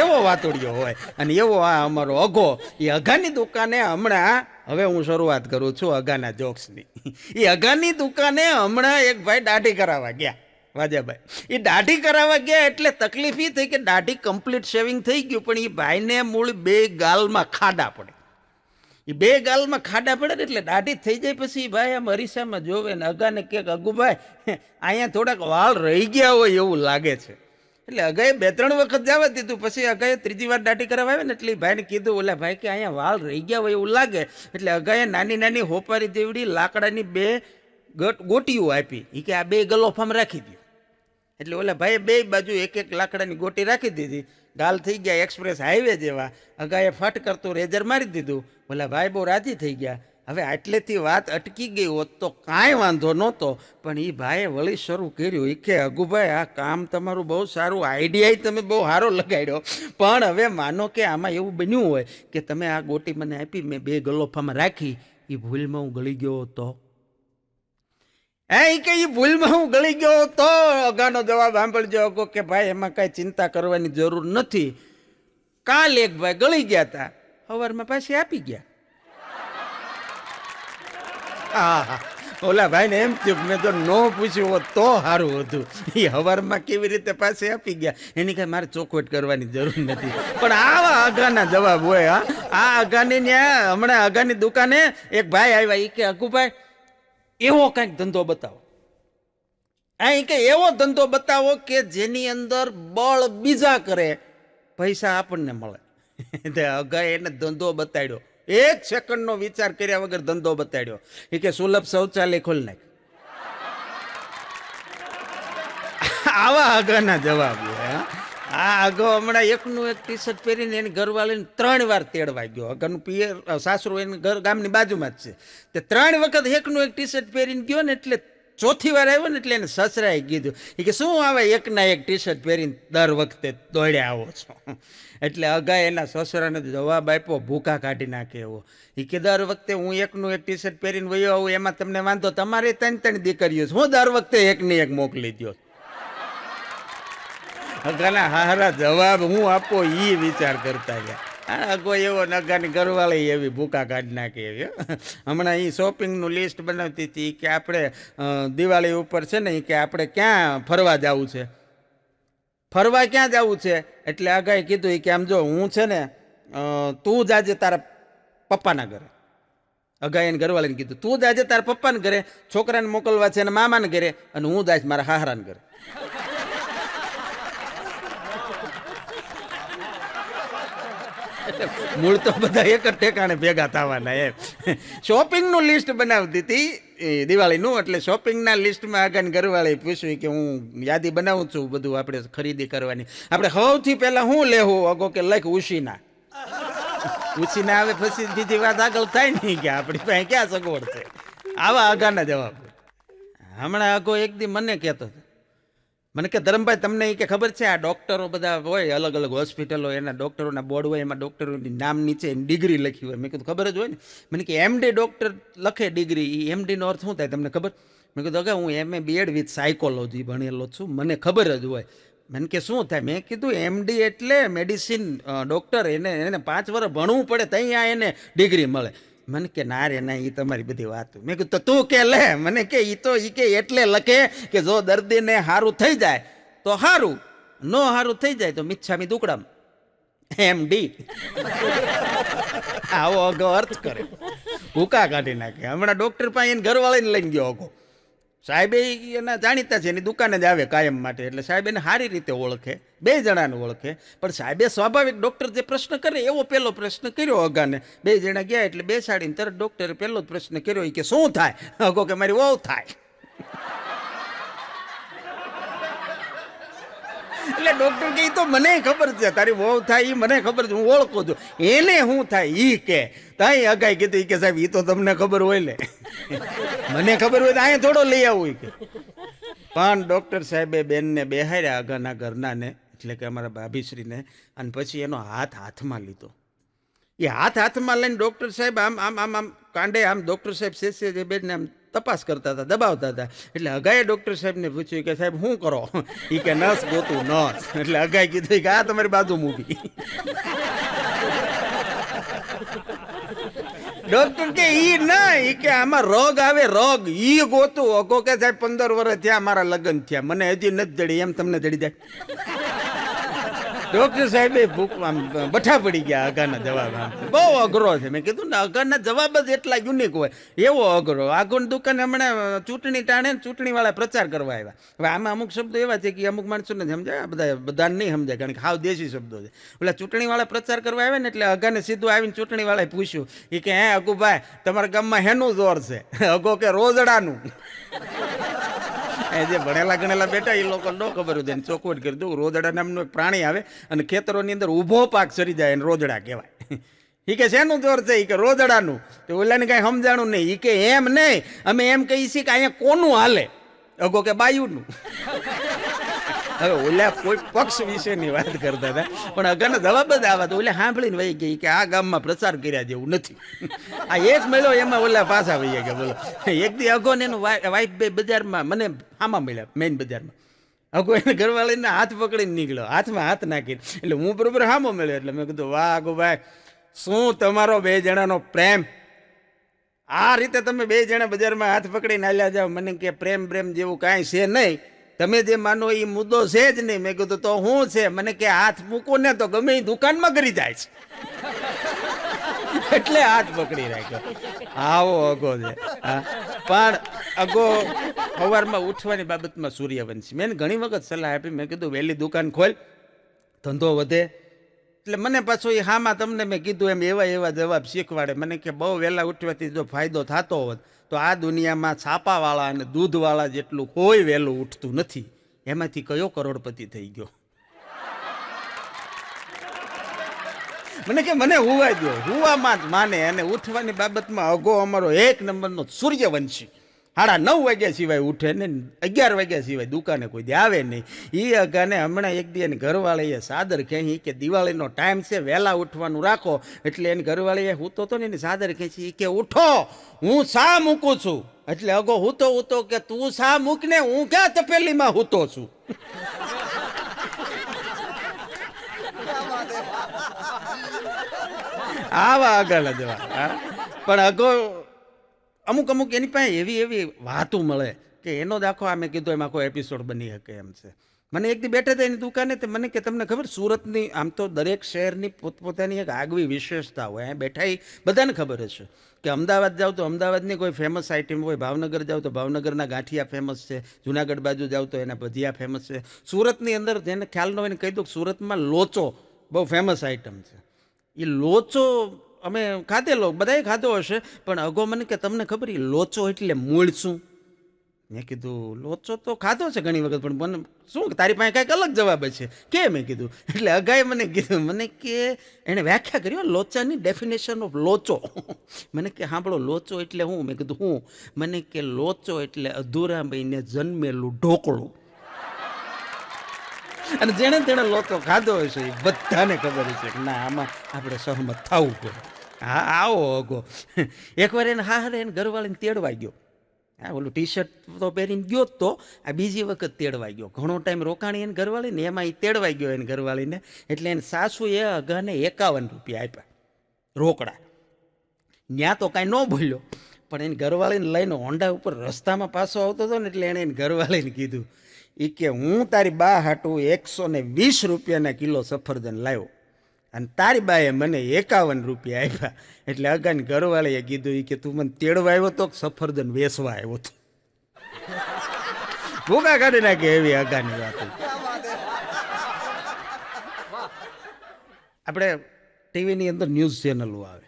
એવો વાતુડિયો હોય. અને એવો આ અમારો અઘો, એ અઘાની દુકાને હમણાં, હવે હું શરૂઆત કરું છું અઘાના જોક્સની. એ અઘાની દુકાને હમણાં એક ભાઈ દાઢી કરાવવા ગયા, વાજાભાઈ. એ દાઢી કરાવવા ગયા એટલે તકલીફ એ થઈ કે દાઢી કમ્પ્લીટ શેવિંગ થઈ ગયું, પણ એ ભાઈને મૂળ બે ગાલમાં ખાડા પડે. એ બે ગાલમાં ખાડા પડે ને એટલે દાઢી થઈ જાય પછી ભાઈ આમ અરીસામાં જોવે ને અગાને કે અગુભાઈ અહીંયા થોડાક વાળ રહી ગયા હોય એવું લાગે છે. એટલે અગાએ 2-3 વખત જવા દીધું. પછી અગાએ ત્રીજી વાર દાઢી કરાવવા આવે ને એટલે ભાઈને કીધું ઓલા ભાઈ કે અહીંયા વાળ રહી ગયા હોય એવું લાગે. એટલે અગાએ નાની નાની હોપારી જેવડી લાકડાની 2 ગોટીઓ આપી. એ કે આ 2 ગલોફામાં રાખી દો. એટલે ઓલા ભાઈએ 2 બાજુ એક લાકડાની ગોટી રાખી દીધી. ગાલ થઈ ગયા એક્સપ્રેસ હાઈવે જેવા. અગાએ ફટ કરતું રેજર મારી દીધું. ઓલા ભાઈ બહુ રાજી થઈ ગયા. હવે આટલેથી વાત અટકી ગઈ હોત તો કાંઈ વાંધો નહોતો, પણ એ ભાઈએ વળી શરૂ કર્યું. એ કે અગુભાઈ આ કામ તમારું બહુ સારું, આઈડિયા તમે બહુ સારો લગાડ્યો, પણ હવે માનો કે આમાં એવું બન્યું હોય કે તમે આ ગોટી મને આપી, મેં 2 ગલોફામાં રાખી, એ ભૂલમાં હું ગળી ગયો તો? કે એ ભૂલમાં હું ગળી ગયો તો અગાનો જવાબ સાંભળજો અગો કે ભાઈ એમાં કાંઈ ચિંતા કરવાની જરૂર નથી. કાલ એક ભાઈ ગળી ગયા હતા, સવારમાં પાછી આપી ગયા. હા, ઓલા ભાઈને એમ થયું મેં તો ન પૂછ્યું હોત તો સારું હતું. એ સવારમાં કેવી રીતે પાસે આપી ગયા એની કાંઈ મારે ચોખવટ કરવાની જરૂર નથી. પણ આવા અઘાના જવાબ હોય. આ અઘાની ત્યાં હમણાં અઘાની દુકાને એક ભાઈ આવ્યા. એ કે અઘુભાઈ એવો કંઈક ધંધો બતાવો. એ કે એવો ધંધો બતાવો કે જેની અંદર બળ બીજા કરે, પૈસા આપણને મળે. અગાએ એને ધંધો બતાડ્યો. 1 સેકન્ડનો વિચાર કર્યા વગર ધંધો બતાડ્યો. એ કે સુલભ શૌચાલય ખોલી નાખ. આવા અગાના જવાબ હોય. આ અગાઉ હમણાં એકનું એક ટી-શર્ટ પહેરીને એની ઘરવાળીને 3 વાર તેડવા ગયો. અગાનું પિયર સાસરું એની ઘર ગામની બાજુમાં જ છે. તે 3 વખત એકનું એક ટી-શર્ટ પહેરીને ગયો ને એટલે 4થી વાર આવ્યો ને એટલે એને સસરાએ કીધું એ કે શું આવે એકના એક ટી-શર્ટ પહેરીને દર વખતે દોડ્યા આવો છો? એટલે અગાએ એના સસરાને જવાબ આપ્યો ભૂકા કાઢી નાખે એવો. એ કે દર વખતે હું એકનું એક ટી-શર્ટ પહેરીને વયો આવું એમાં તમને વાંધો, તમારે 3 દીકરીઓ છે, હું દર વખતે એકની એક મોકલી દો. અગાના હારા જવાબ હું આપો એ વિચાર કરતા ગયા. કોઈ એવો નગાની ઘરવાળી એવી ભૂકા કાઢી નાખી એવી. હમણાં એ શોપિંગનું લિસ્ટ બનાવતી હતી કે આપણે દિવાળી ઉપર છે ને, કે આપણે ક્યાં ફરવા જવું છે. ફરવા ક્યાં જવું છે એટલે આગાએ કીધું કે આમ જો હું છે ને તું જાજે તારા પપ્પાના ઘરે. અગાએ એને ઘરવાળીને કીધું તું જાજે તારા પપ્પાને ઘરે, છોકરાને મોકલવા છે અને મામાને ઘરે, અને હું જાઈશ મારા હાહરાને ઘરે. મૂળ તો બધા એક જ ઠેકાણે ભેગા થવાના એમ. શોપિંગનું લિસ્ટ બનાવતી હતી દિવાળીનું. એટલે શોપિંગના લિસ્ટમાં આગળ ઘરવાળાએ પૂછ્યું કે હું યાદી બનાવું છું બધું આપણે ખરીદી કરવાની. આપણે સૌથી પહેલાં શું લેવું? અગો કે લખ ઉશીના. ઉશીના આવે પછી બીજી વાત આગળ થાય નહીં કે આપણી પાસે ક્યાં સગવડ છે. આવા અગાના જવાબ. હમણાં અગો એક દી મને કહેતો હતો, મને કે ધરમભાઈ તમને એ કે ખબર છે આ ડૉક્ટરો બધા હોય અલગ અલગ હોસ્પિટલો, એના ડૉક્ટરોના બોર્ડ હોય, એમાં ડૉક્ટરોની નામ નીચે એની ડિગ્રી લખી હોય. મેં કીધું ખબર જ હોય ને. મને કે એમડી ડૉક્ટર લખે ડિગ્રી, એ એમડીનો અર્થ શું થાય તમને ખબર? મેં કીધું અગર હું MA BEd વિથ સાયકોલોજી ભણેલો છું, મને ખબર જ હોય. મને કે શું થાય? મેં કીધું MD એટલે મેડિસિન ડૉક્ટર, એને 5 વર્ષ ભણવું પડે ત્યાં એને ડિગ્રી મળે. મને કે ના રે ના, એ તમારી બધી વાત. મેં કીધું તો તું કે લે. મને કે એ કે એટલે લખે કે જો દર્દીને સારું થઈ જાય તો સારું, ન સારું થઈ જાય તો મિચ્છામી દુકડામ. MD આવો અગો અર્થ કરે, ભૂકા કાઢી નાખે. હમણાં ડૉક્ટર પાસે એને ઘરવાળીને લઈને ગયો અગો. સાહેબ એના જાણીતા છે, એની દુકાને જ આવે કાયમ માટે. એટલે સાહેબ એને સારી રીતે ઓળખે, 2 જણાને ઓળખે. પણ સાહેબે સ્વાભાવિક ડૉક્ટર જે પ્રશ્ન કરે એવો પહેલો પ્રશ્ન કર્યો અગાને. 2 જણા ગયા એટલે બેસાડીને તરત ડૉક્ટરે પહેલો જ પ્રશ્ન કર્યો કે શું થાય? અગો કે મારી વહુ થાય. એટલે ડૉક્ટર કે તો મને ખબર છે તારી વહુ થાય, એ મને ખબર છે, હું ઓળખું છું. એને શું થાય એ કે તાઈ અગાઈ કીધું કે સાહેબ એ તો તમને ખબર હોય ને, મને ખબર હોય તો અહીંયા થોડો લઈ આવું કે. પણ ડૉક્ટર સાહેબે બેનને બેહાર્યા આગળના ઘરનાને, એટલે કે અમારા ભાભીશ્રીને, અને પછી એનો હાથ હાથમાં લીધો. એ હાથમાં લઈને ડૉક્ટર સાહેબ આમ આમ આમ આમ કાંડે આમ ડૉક્ટર સાહેબ શેષે જે બેનને આમ તપાસ કરતા હતા, દબાવતા હતા. એટલે અગાએ ડૉક્ટર સાહેબને પૂછ્યું કે સાહેબ શું કરો? એ કે નસ ગોતું નસ. એટલે અગાએ કીધું કે આ તમારી બાજુ મૂકી. ડૉક્ટર કે ઈ ના, ઈ કે આમાં રોગ આવે, રોગ ઈ ગોતું. અગો કે સાહેબ 15 વર્ષ થયા મારા લગ્ન થયા, મને હજી નથી જડી, એમ તમને જડી જાય? ડૉક્ટર સાહેબે બઠા પડી ગયા અગાના જવાબ. બહુ અઘરો છે. મેં કીધું ને અગાના જવાબ જ એટલા યુનિક હોય, એવો અઘરો. આગળની દુકાને હમણાં ચૂંટણી ટાણે ચૂંટણીવાળા પ્રચાર કરવા આવ્યા. હવે આમાં અમુક શબ્દો એવા છે કે અમુક માણસોને સમજાય, બધાને નહીં સમજાય, કારણ કે હાવ દેશી શબ્દો છે. એટલે ચૂંટણીવાળા પ્રચાર કરવા આવ્યા ને, એટલે અગાને સીધું આવીને ચૂંટણીવાળાએ પૂછ્યું, એ કે હે અગુભાઈ તમારા ગામમાં હેનું જોર છે? અગો કે રોજડાનું. જે ભણેલા ગણેલા બેઠા એ લોકો ન ખબર હોય એને ચોખવટ કરી દઉં. રોજડા નામનું એક પ્રાણી આવે અને ખેતરોની અંદર ઊભો પાક સરી જાય એને રોજડા કહેવાય. એ કે શેનું જોર છે? એ કે રોજડાનું. તો ઓલાને કાંઈ સમજાણું નહીં. એ કે એમ નહીં, અમે એમ કહીએ છીએ કે અહીંયા કોનું હાલે? અગો કે બાયુનું. હવે ઓલા કોઈ પક્ષ વિશેની વાત કરતા હતા, પણ અગાનો જવાબ જ આવા. તો ઓલા સાંભળીને વહી ગઈ કે આ ગામમાં પ્રચાર કર્યા જેવું નથી. આ એક મળ્યો એમાં ઓલા પાછા વહી ગયા. બોલો, એક દી અગો ને એનું વાઈફ બે બજારમાં મને આમાં મળ્યા, મેઇન બજારમાં. અગો એને ઘરવાળીને હાથ પકડીને નીકળ્યો, હાથમાં હાથ નાખીને. એટલે હું બરોબર હામો મળ્યો. એટલે મેં કીધું વાહ અગોભાઈ, શું તમારો બે જણાનો પ્રેમ! આ રીતે તમે બે જણા બજારમાં હાથ પકડીને હાલ્યા જાઓ. મને કે પ્રેમ જેવું કાંઈ છે નહીં, તમે જે માનો એ મુદ્દો છે જ નહીં. મેં કીધું તો શું છે? મને કે હાથ મૂકો ને તો ગમે એ દુકાનમાં કરી જાય છે. એટલે હાથ પકડી રાખ્યો. આવો અગો છે. પણ અગો સવારમાં ઉઠવાની બાબતમાં સૂર્યવંશી. મેં ઘણી વખત સલાહ આપી. મેં કીધું વહેલી દુકાન ખોલ, ધંધો વધે. એટલે મને પાછું એ હામાં તમને મેં કીધું એમ એવા જવાબ શીખવાડે. મને કે બહુ વહેલા ઉઠવાથી જો ફાયદો થતો હોત તો આ દુનિયામાં છાપાવાળા અને દૂધવાળા જેટલું કોઈ વહેલું ઉઠતું નથી. એમાંથી કયો કરોડપતિ થઈ ગયો? મને કે મને હુવા દો. હુવામાં જ માને. અને ઉઠવાની બાબતમાં અગો અમારો 1 નંબરનો સૂર્યવંશી. 9:30 વાગ્યા સિવાય ઉઠે ને 11 વાગ્યા સિવાય દુકાને કોઈ દે આવે નહીં. એ અગાને હમણાં એક દી એની ઘરવાળીએ સાદર ખેંચી કે દિવાળીનો ટાઈમ છે, વહેલા ઉઠવાનું રાખો. એટલે એની ઘરવાળીએ હૂતો તો ને એની સાદર ખેંચી કે ઉઠો, હું શા મૂકું છું. એટલે અગો હૂતો કે તું શા મૂકને, હું ક્યાં તપેલીમાં હૂતો છું. આવા આગળ જવા. પણ અગો અમુક એની પાસે એવી વાતો મળે કે એનો જ આખો મેં કીધું એમ આખો એપિસોડ બની શકે એમ છે. મને એક દી બેઠા હતા એની દુકાને, તે મને કે તમને ખબર સુરતની, આમ તો દરેક શહેરની પોતપોતાની એક આગવી વિશેષતા હોય. અહીંયા બેઠા એ બધાને ખબર હશે કે અમદાવાદ જાઓ તો અમદાવાદની કોઈ ફેમસ આઇટમ હોય, ભાવનગર જાઓ તો ભાવનગરના ગાંઠિયા ફેમસ છે, જુનાગઢ બાજુ જાઓ તો એના ભજીયા ફેમસ છે. સુરતની અંદર જેને ખ્યાલ ન હોય ને કહી દઉં, સુરતમાં લોચો બહુ ફેમસ આઇટમ છે. એ લોચો અમે ખાધેલો, બધાએ ખાધો હશે, પણ અગો મને કે તમને ખબર એ લોચો એટલે મૂળ શું? મેં કીધું લોચો તો ખાધો છે ઘણી વખત, પણ મને શું તારી પાસે કાંઈક અલગ જવાબ છે કે? મેં કીધું. એટલે અગાએ મને કીધું, મને કે એણે વ્યાખ્યા કરી લોચાની ડેફિનેશન ઓફ લોચો. મને કે સાંભળો લોચો એટલે હું? મેં કીધું હું? મને કે લોચો એટલે અધૂરા મહિને જન્મેલું ઢોકળું. અને જેણે તેણે લોચો ખાધો હશે એ બધાને ખબર છે કે ના આમાં આપણે સહમત થવું પડે. હા આવો અગો. એકવાર એને એને ઘરવાળીને તેડવા ગયો. હા ઓલું ટી-શર્ટ તો પહેરીને ગયો જ તો, આ બીજી વખત તેડવા ગયો. ઘણો ટાઈમ રોકાણી એને ઘરવાળીને, એમાં એ તેડવા ગયો એને ઘરવાળીને. એટલે એને સાસુએ અગાને 51 રૂપિયા આપ્યા રોકડા. ત્યાં તો કાંઈ ન બોલ્યો, પણ એની ઘરવાળીને લઈને હોન્ડા ઉપર રસ્તામાં પાછો આવતો હતો ને, એટલે એણે એની ઘરવાળીને કીધું, એ કે હું તારી બા હાટું 120 રૂપિયાના કિલો સફરજન લાવ્યો અને તારી બાએ મને 51 રૂપિયા આપ્યા. એટલે અગાની ઘરવાળીએ કીધું, એ કે તું મને તેડવા આવ્યો તો સફરજન વેચવા આવ્યો હતો. ભૂકા કાઢી નાખે એવી અગાની વાત. આપણે ટીવીની અંદર ન્યૂઝ ચેનલો આવે,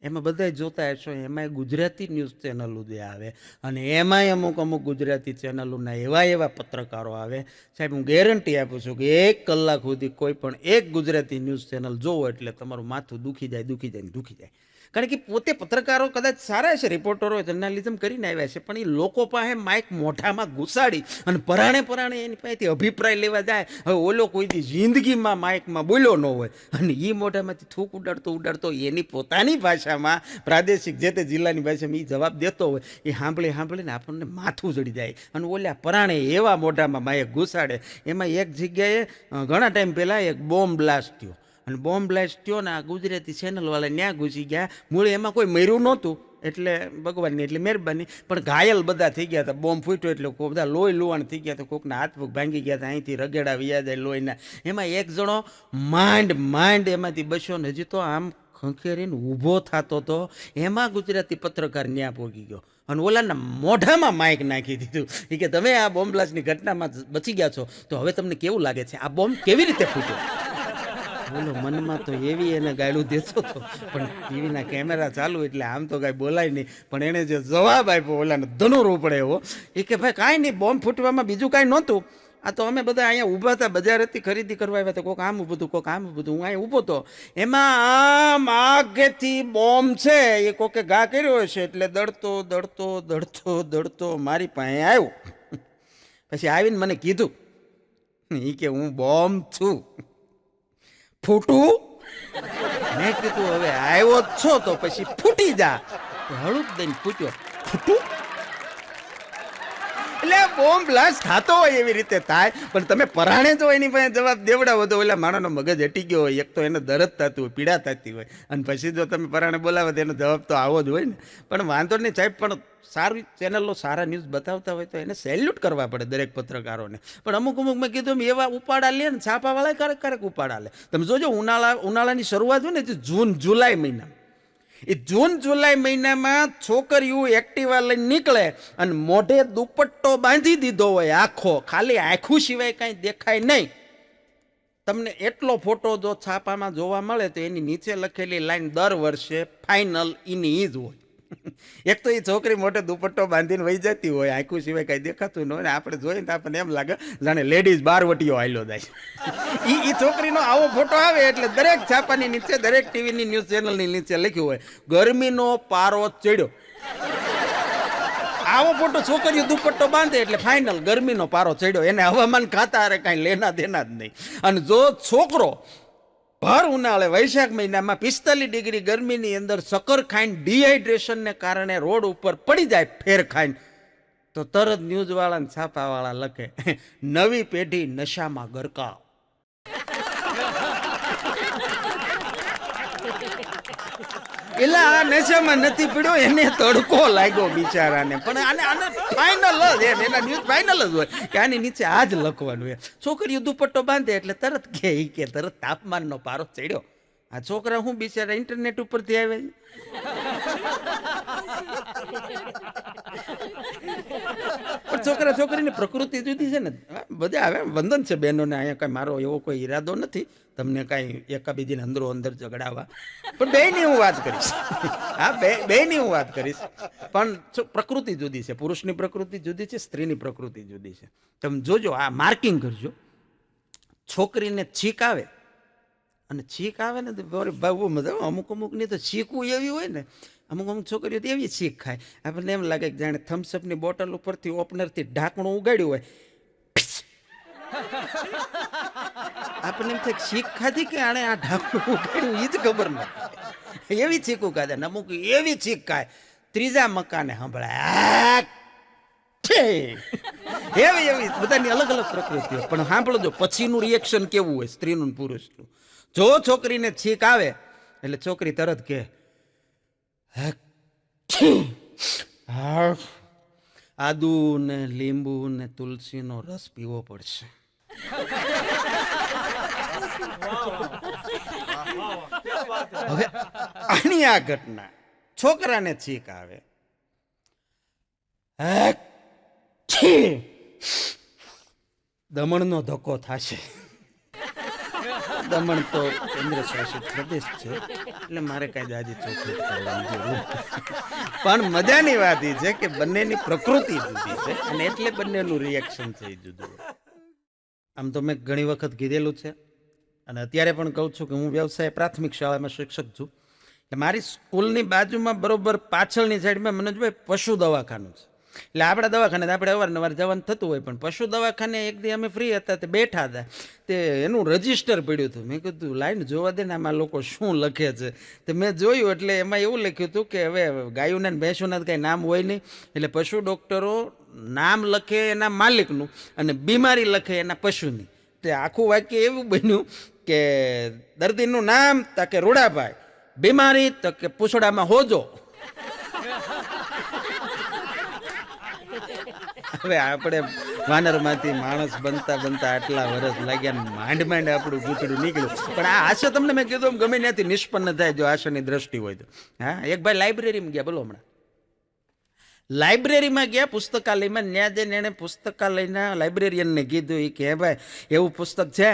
એમાં બધા જોતા હશો, એમાંય ગુજરાતી ન્યૂઝ ચેનલો જે આવે, અને એમાંય અમુક ગુજરાતી ચેનલોના એવા પત્રકારો આવે. સાહેબ હું ગેરંટી આપું છું કે 1 કલાક સુધી કોઈ પણ એક ગુજરાતી ન્યૂઝ ચેનલ જોવો એટલે તમારું માથું દુખી જાય. કારણ કે પોતે પત્રકારો કદાચ સારા છે, રિપોર્ટરો જર્નાલિઝમ કરીને આવ્યા છે, પણ એ લોકો પાસે માઇક મોઢામાં ઘુસાડી અને પરાણે પરાણે એની પાસેથી અભિપ્રાય લેવા જાય. હવે ઓલો કોઈ દી જિંદગીમાં માઇકમાં બોલ્યો ન હોય અને એ મોઢામાંથી થૂક ઉડાડતો એની પોતાની ભાષામાં, પ્રાદેશિક જે તે જિલ્લાની ભાષામાં એ જવાબ દેતો હોય, એ સાંભળીને આપણને માથું ચડી જાય. અને ઓલા પરાણે એવા મોઢામાં માઇક ઘુસાડે. એમાં એક જગ્યાએ ઘણા ટાઈમ પહેલાં એક બોમ્બ બ્લાસ્ટ થયો અને બોમ્બ બ્લાસ્ટ થયો ને આ ગુજરાતી ચેનલવાળા ત્યાં ઘૂસી ગયા. મૂળ એમાં કોઈ મર્યું નહોતું, એટલે ભગવાનની એટલી મહેરબાની, પણ ઘાયલ બધા થઈ ગયા હતા. બોમ્બ ફૂટ્યો એટલે કોઈ બધા લોહી લુવાણ થઈ ગયા હતા, કોકના હાથ પગ ભાંગી ગયા હતા, અહીંથી રગેડા વ્યા જાય લોહીના. એમાં એક જણો માંડ એમાંથી બસ્યો ને હજી તો આમ ખંખેરીને ઊભો થતો હતો. એમાં ગુજરાતી પત્રકાર ન્યા પહોંચી ગયો અને ઓલાના મોઢામાં માઇક નાખી દીધું. એ કે તમે આ બોમ્બ બ્લાસ્ટની ઘટનામાં બચી ગયા છો, તો હવે તમને કેવું લાગે છે, આ બોમ્બ કેવી રીતે ફૂટ્યો? બોલો, મનમાં તો એવી એને ગાયડું દેતો હતો, પણ ટીવીના કેમેરા ચાલુ એટલે આમ તો કાંઈ બોલાય નહીં. પણ એણે જે જવાબ આપ્યો ઓલાને ધનુર પડે એવો, એ કે ભાઈ કાંઈ નહીં, બોમ્બ ફૂટવામાં બીજું કાંઈ નહોતું. આ તો અમે બધા અહીંયા ઊભા હતા, બજાર હતી, ખરીદી કરવા આવ્યા હતા, કોઈક આમ ઊભું હતું, કોઈક આમ ઊભું હતું, હું અહીંયા ઊભો હતો. એમાં આમ આગેથી બોમ્બ છે એ કોકે ઘા કર્યો હશે એટલે દડતો મારી પાસે આવ્યો. પછી આવીને મને કીધું, એ કે હું બોમ્બ છું, ફૂટું? મેં કીધું હવે આવ્યો જ છો તો પછી ફૂટી જા. હળુદ દઈને ફૂટ્યો. ફૂટું એટલે બોમ્બ બ્લાસ્ટ થતો હોય એવી રીતે થાય, પણ તમે પરાણે જો એની પાસે જવાબ દેવડાવો તો ઓલા માણસનો મગજ હટી ગયો હોય. એક તો એને દરદ થતું હોય, પીડા થતી હોય, અને પછી જો તમે પરાણે બોલાવો તો એનો જવાબ તો આવો જ હોય ને. પણ વાંધો નહીં સાહેબ, પણ સારી ચેનલો સારા ન્યૂઝ બતાવતા હોય તો એને સેલ્યુટ કરવા પડે દરેક પત્રકારોને. પણ અમુક મેં કીધું એવા ઉપાડા લે ને, છાપાવાળા ક્યારેક ઉપાડા લે. તમે જોજો ઉનાળાની શરૂઆત હોય ને, જૂન જુલાઈ મહિના, એ જૂન જુલાઈ મહિનામાં છોકરીઓ એક્ટિવા લઈને નીકળે અને મોઢે દુપટ્ટો બાંધી દીધો હોય આખો, ખાલી આંખું સિવાય કાંઈ દેખાય નહીં. તમને એટલો ફોટો જો છાપામાં જોવા મળે તો એની નીચે લખેલી લાઈન દર વર્ષે ફાઇનલ એની જ હોય. એક તો એ છોકરી મોટે દુપટ્ટો બાંધીને વહી જતી હોય, આંખું સિવાય કાંઈ દેખાતું ન હોય, ને આપણે જોઈને તો આપણને એમ લાગે જાણે લેડીઝ બારવટીઓ હાલ્યો જાય. એ છોકરીનો આવો ફોટો આવે એટલે દરેક છાપાની નીચે, દરેક ટીવીની ન્યૂઝ ચેનલની નીચે લખ્યું હોય ગરમીનો પારો ચડ્યો. આવો ફોટો છોકરીઓ દુપટ્ટો બાંધે એટલે ફાઇનલ ગરમીનો પારો ચડ્યો. એને હવામાન ખાતા અરે કાંઈ લેના દેના જ નહીં. અને જો છોકરો ભર ઉનાળે વૈશાખ મહિનામાં 45 ડિગ્રી ગરમીની અંદર સકર ખાઈને ડિહાઇડ્રેશનને કારણે રોડ ઉપર પડી જાય ફેર ખાઈને, તો તરત ન્યૂઝવાળા ને છાપાવાળા લખે નવી પેઢી નશામાં ગરકાવ. એટલે આ નશામાં નથી પીડ્યો, એને તડકો લાગ્યો બિચારાને. પણ આને ફાઇનલ જ એમ, એના ન્યૂઝ ફાઇનલ જ હોય કે આની નીચે આ જ લખવાનું હોય. છોકરીઓ દુપટ્ટો બાંધે એટલે તરત કે તરત તાપમાનનો પારો ચડ્યો. આ છોકરા હું બિચારા ઇન્ટરનેટ ઉપરથી આવે છે. પણ છોકરા છોકરીની પ્રકૃતિ જુદી છે ને. બધા આવે, વંદન છે બહેનોને, અહીંયા કાંઈ મારો એવો કોઈ ઈરાદો નથી તમને કાંઈ એકાબીજીને અંદરો અંદર ઝઘડાવા, પણ બેયની હું વાત કરીશ. હા, બેયની હું વાત કરીશ. પણ પ્રકૃતિ જુદી છે, પુરુષની પ્રકૃતિ જુદી છે, સ્ત્રીની પ્રકૃતિ જુદી છે. તમે જોજો, આ માર્કિંગ કરજો. છોકરીને છીક આવે અને છીક આવે ને તો બહુ મજા. અમુકની તો છીકું એવી હોય ને, અમુક છોકરીઓ તો એવી છીક ખાય, આપણને એમ લાગે કે જાણે થમ્સઅપની બોટલ ઉપરથી ઓપનરથી ઢાંકણું ઉગાડ્યું હોય. આપણને એમ થાય છીક ખાધી કે આણે આ ઢાંકણું ઉગાડ્યું એ જ ખબર નથી. એવી છીકું ખાધે ને અમુક એવી છીક ખાય ત્રીજા મકાને સંભળાય. એવી બધાની અલગ અલગ પ્રકૃતિ હોય. પણ સાંભળો, જો પછીનું રિએક્શન કેવું હોય સ્ત્રીનું ને પુરુષનું. જો છોકરીને છીક આવે એટલે છોકરી તરત કે આદુ ને લીંબુ ને તુલસીનો રસ પીવો પડશે. હવે આની આ ઘટના, છોકરાને છીક આવે, દમણનો ધક્કો થશે. દમણ તો કેન્દ્ર શાસિત પ્રદેશ છે એટલે મારે કાંઈ દાદી ચોખવટ કરવાની જરૂર. પણ મજાની વાત એ છે કે બંનેની પ્રકૃતિ જુદી છે અને એટલે બંનેનું રિએક્શન છે એ જુદું. આમ તો મેં ઘણી વખત કીધેલું છે અને અત્યારે પણ કહું છું કે હું વ્યવસાય પ્રાથમિક શાળામાં શિક્ષક છું. એટલે મારી સ્કૂલની બાજુમાં બરોબર પાછળની સાઈડમાં મનોજભાઈ પશુ દવાખાનું છે. એટલે આપણા દવાખાને તો આપણે અવારનવાર જવાનું થતું હોય, પણ પશુ દવાખાને એક દી અમે ફ્રી હતા તે બેઠા હતા, તે એનું રજિસ્ટર પડ્યું હતું. મેં કીધું લાઈન જોવા દે ને આમાં લોકો શું લખે છે. તે મેં જોયું એટલે એમાં એવું લખ્યું હતું કે હવે ગાયોના ને ભેંસોના કંઈ નામ હોય નહીં, એટલે પશુ ડૉક્ટરો નામ લખે એના માલિકનું અને બીમારી લખે એના પશુની. તે આખું વાક્ય એવું બન્યું કે દર્દીનું નામ તો કે રૂડાભાઈ, બીમારી તો કે પૂછડામાં હોજો. હવે આપણે વાનરમાંથી માણસ બનતા બનતા આટલા વર્ષ લાગ્યા, માંડ માંડ આપણું પૂછડું નીકળ્યું. પણ આ આશા તમને મેં કીધું ગમે ત્યાંથી નિષ્પન્ન થાય જો આશાની દ્રષ્ટિ હોય તો. હા, એક ભાઈ લાઇબ્રેરીમાં ગયા, બોલો હમણાં લાઇબ્રેરીમાં ગયા, પુસ્તકાલયમાં. ત્યાં જઈને એણે પુસ્તકાલયના લાઇબ્રેરિયનને કીધું એ કે હે ભાઈ એવું પુસ્તક છે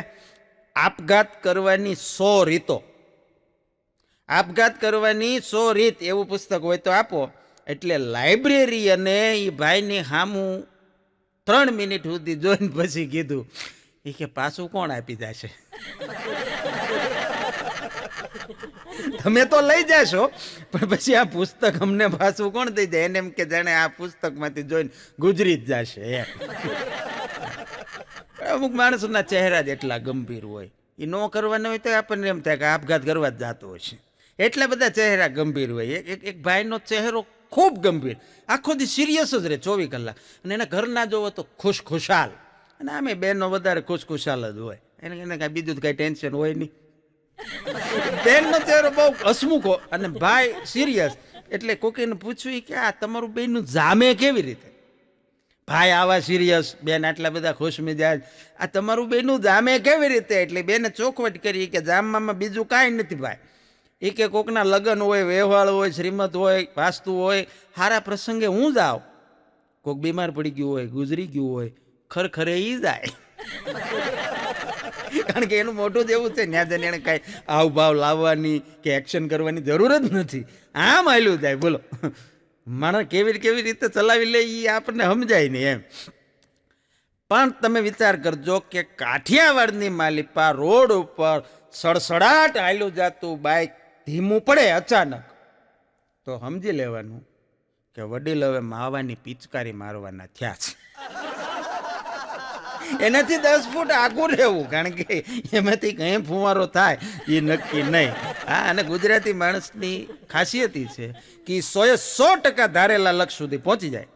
આપઘાત કરવાની 100 રીતો, આપઘાત કરવાની 100 રીત, એવું પુસ્તક હોય તો આપો. એટલે લાઇબ્રેરિયને એ ભાઈની સામું 3 મિનિટ સુધી જોઈને પછી કીધું એ કે પાછું કોણ આપી જશે? તમે તો લઈ જાશો પણ પછી આ પુસ્તક અમને પાછું કોણ દઈ જાય? એને એમ કે જાણે આ પુસ્તકમાંથી જોઈને ગુજરી જ જશે. અમુક માણસોના ચહેરા જ એટલા ગંભીર હોય, એ ન કરવાના હોય તો આપણને એમ થાય કે આપઘાત કરવા જ જતો હશે. એટલા બધા ચહેરા ગંભીર હોય. એક ભાઈનો ચહેરો ખૂબ ગંભીર, આખો દી સિરિયસ જ રહે 24 કલાક, અને એના ઘરના જોવો તો ખુશખુશાલ, અને આમે બહેનો વધારે ખુશખુશાલ જ હોય. એને કાંઈ બીજું કાંઈ ટેન્શન હોય નહીં. બેનનો ચહેરો બહુ હસમુખો અને ભાઈ સિરિયસ. એટલે કોકીને પૂછ્યું કે આ તમારું બેનનું જામે કેવી રીતે? ભાઈ આવા સિરિયસ, બેન આટલા બધા ખુશ મિજાજ, આ તમારું બેનનું જામે કેવી રીતે? એટલે બેને ચોખવટ કરી કે જામમાં બીજું કાંઈ નથી ભાઈ. એ કે કોકના લગ્ન હોય, વ્યવહાર હોય, શ્રીમત હોય, વાસ્તુ હોય, સારા પ્રસંગે હું જાઉં, કોક બીમાર પડી ગયું હોય, ગુજરી ગયું હોય, ખરખરે એ જાય. કારણ કે એનું મોટું જ એવું છે, ત્યાં જઈને એને કાંઈ હાવભાવ લાવવાની કે એક્શન કરવાની જરૂર જ નથી, આમ હાલ્યું જાય. બોલો માણસ કેવી રીતે ચલાવી લે એ આપણને સમજાય નહીં એમ. પણ તમે વિચાર કરજો કે કાઠિયાવાડની માલિપા રોડ ઉપર સડસડાટ હાલ્યું જાતું બાઇક ધીમું પડે અચાનક, તો સમજી લેવાનું કે વડીલ હવે માવાની પિચકારી મારવાના થયા છે. એનાથી 10 ફૂટ આગું રહેવું, કારણ કે એમાંથી કંઈ ફુવારો થાય એ નક્કી નહીં. હા, અને ગુજરાતી માણસની ખાસિયત એ છે કે 100% ધારેલા લક્ષ્ય સુધી પહોંચી જાય.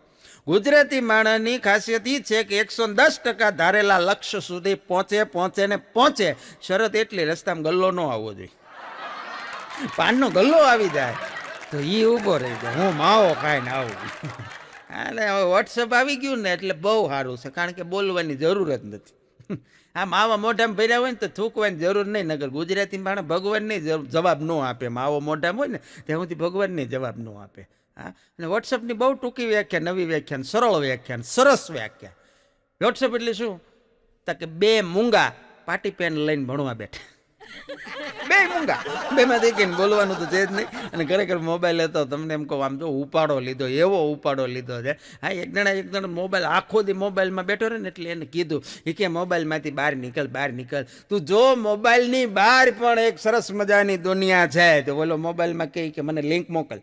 ગુજરાતી માણસની ખાસિયત એ છે કે 110% ધારેલા લક્ષ્ય સુધી પહોંચે. શરત એટલી, રસ્તામાં ગલ્લો ન આવવો જોઈએ. પાનનો ગલ્લો આવી જાય તો એ ઊભો રહી જાય, હું માવો ખાઈને આવું. અને હવે વોટ્સઅપ આવી ગયું ને એટલે બહુ સારું છે, કારણ કે બોલવાની જરૂર જ નથી. આ માવા મોઢામાં ભર્યા હોય ને તો થૂકવાની જરૂર નહીં. નગર ગુજરાતી માણસ ભગવાનને જવાબ ન આપે. માવો મોઢામાં હોય ને ત્યાં સુધી ભગવાનને જવાબ ન આપે. હા, અને વોટ્સઅપની બહુ ટૂંકી વ્યાખ્યા, નવી વ્યાખ્યાન, સરળ વ્યાખ્યાન, સરસ વ્યાખ્યા. વોટ્સઅપ એટલે શું? તો કે 2 મૂંગા પાટી પેન લઈને ભણવા બેઠા. 2 મૂંગા, બેમાં દેખીને બોલવાનું તો છે જ નહીં. અને ખરેખર મોબાઈલ હતો તમને એમ કહું, આમ જો ઉપાડો લીધો, એવો ઉપાડો લીધો છે. હા, એક જણા મોબાઈલ આખો દી મોબાઈલમાં બેઠો રહે ને એટલે એને કીધું એ કે મોબાઈલમાંથી બહાર નીકળ. તું જો મોબાઈલની બહાર પણ એક સરસ મજાની દુનિયા છે. તો બોલો મોબાઈલમાં કે મને લિંક મોકલ.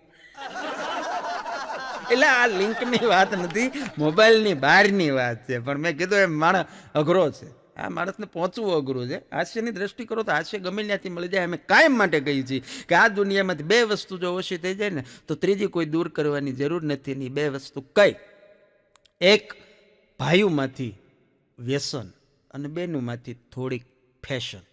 એટલે આ લિંકની વાત નથી, મોબાઈલની બહારની વાત છે. પણ મેં કીધું એમ માણસ અઘરો છે. આ માણસને પહોંચવું અઘરું છે. હાસ્યની દ્રષ્ટિ કરો તો હાસ્ય ગમે ત્યાંથી મળી જાય. અમે કાયમ માટે કહીએ છીએ કે આ દુનિયામાંથી 2 વસ્તુ જો ઓછી થઈ જાય ને તો ત્રીજી કોઈ દૂર કરવાની જરૂર નથી. ની 2 વસ્તુ કઈ? એક ભાઈઓમાંથી વ્યસન અને બહેનોમાંથી થોડીક ફેશન.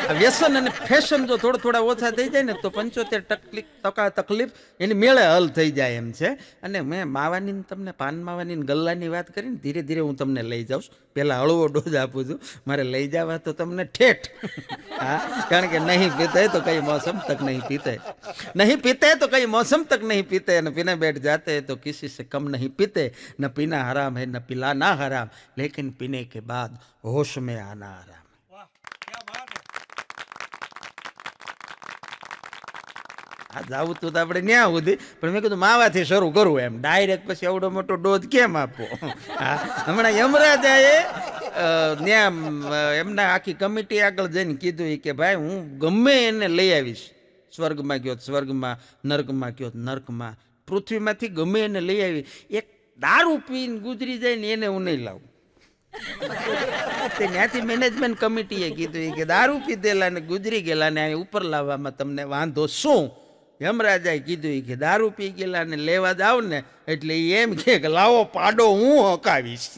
આ વ્યસન અને ફેશન જો થોડા ઓછા થઈ જાય ને તો 75% તકલીફ એની મેળે હલ થઈ જાય એમ છે. અને મેં માવાની તમને પાન માવાની ગલ્લાની વાત કરીને ધીરે ધીરે હું તમને લઈ જાઉં. પહેલાં હળવો ડોઝ આપું છું, મારે લઈ જવા તો તમને ઠેઠ. હા, કારણ કે નહીં પીતે તો કઈ મૌસમ તક નહીં પીતે, નહીં પીતે તો કઈ મૌસમ તક નહીં પીતે, ન પીને बैठ जाते तो किसी से कम नहीं पीते, न पीना हराम है न पिलाना हराम, लेकिन पीने के बाद होश में आना हराम. આ જાવું તું તો આપણે ન્યા સુધી, પણ મેં કીધું માવાથી શરૂ કરવું એમ. ડાયરેક્ટ પછી એવડો મોટો ડોઝ કેમ આપવો? હા, હમણાં યમરાજાએ ત્યાં એમના આખી કમિટી આગળ જઈને કીધું કે ભાઈ હું ગમે એને લઈ આવીશ સ્વર્ગમાં ગયો સ્વર્ગમાં, નર્કમાં ગયો નર્કમાં, પૃથ્વીમાંથી ગમે એને લઈ આવી. એક દારૂ પીને ગુજરી જાય ને એને હું નહીં લાવું. તે ત્યાંથી મેનેજમેન્ટ કમિટીએ કીધું કે દારૂ પીધેલા ને ગુજરી ગયેલા ને અહીં ઉપર લાવવામાં તમને વાંધો શું? યમરાજાએ કીધું કે દારૂ પી ગયેલા ને લેવા જાવ ને એટલે એ એમ કે લાવો પાડો હું હકાવીશ.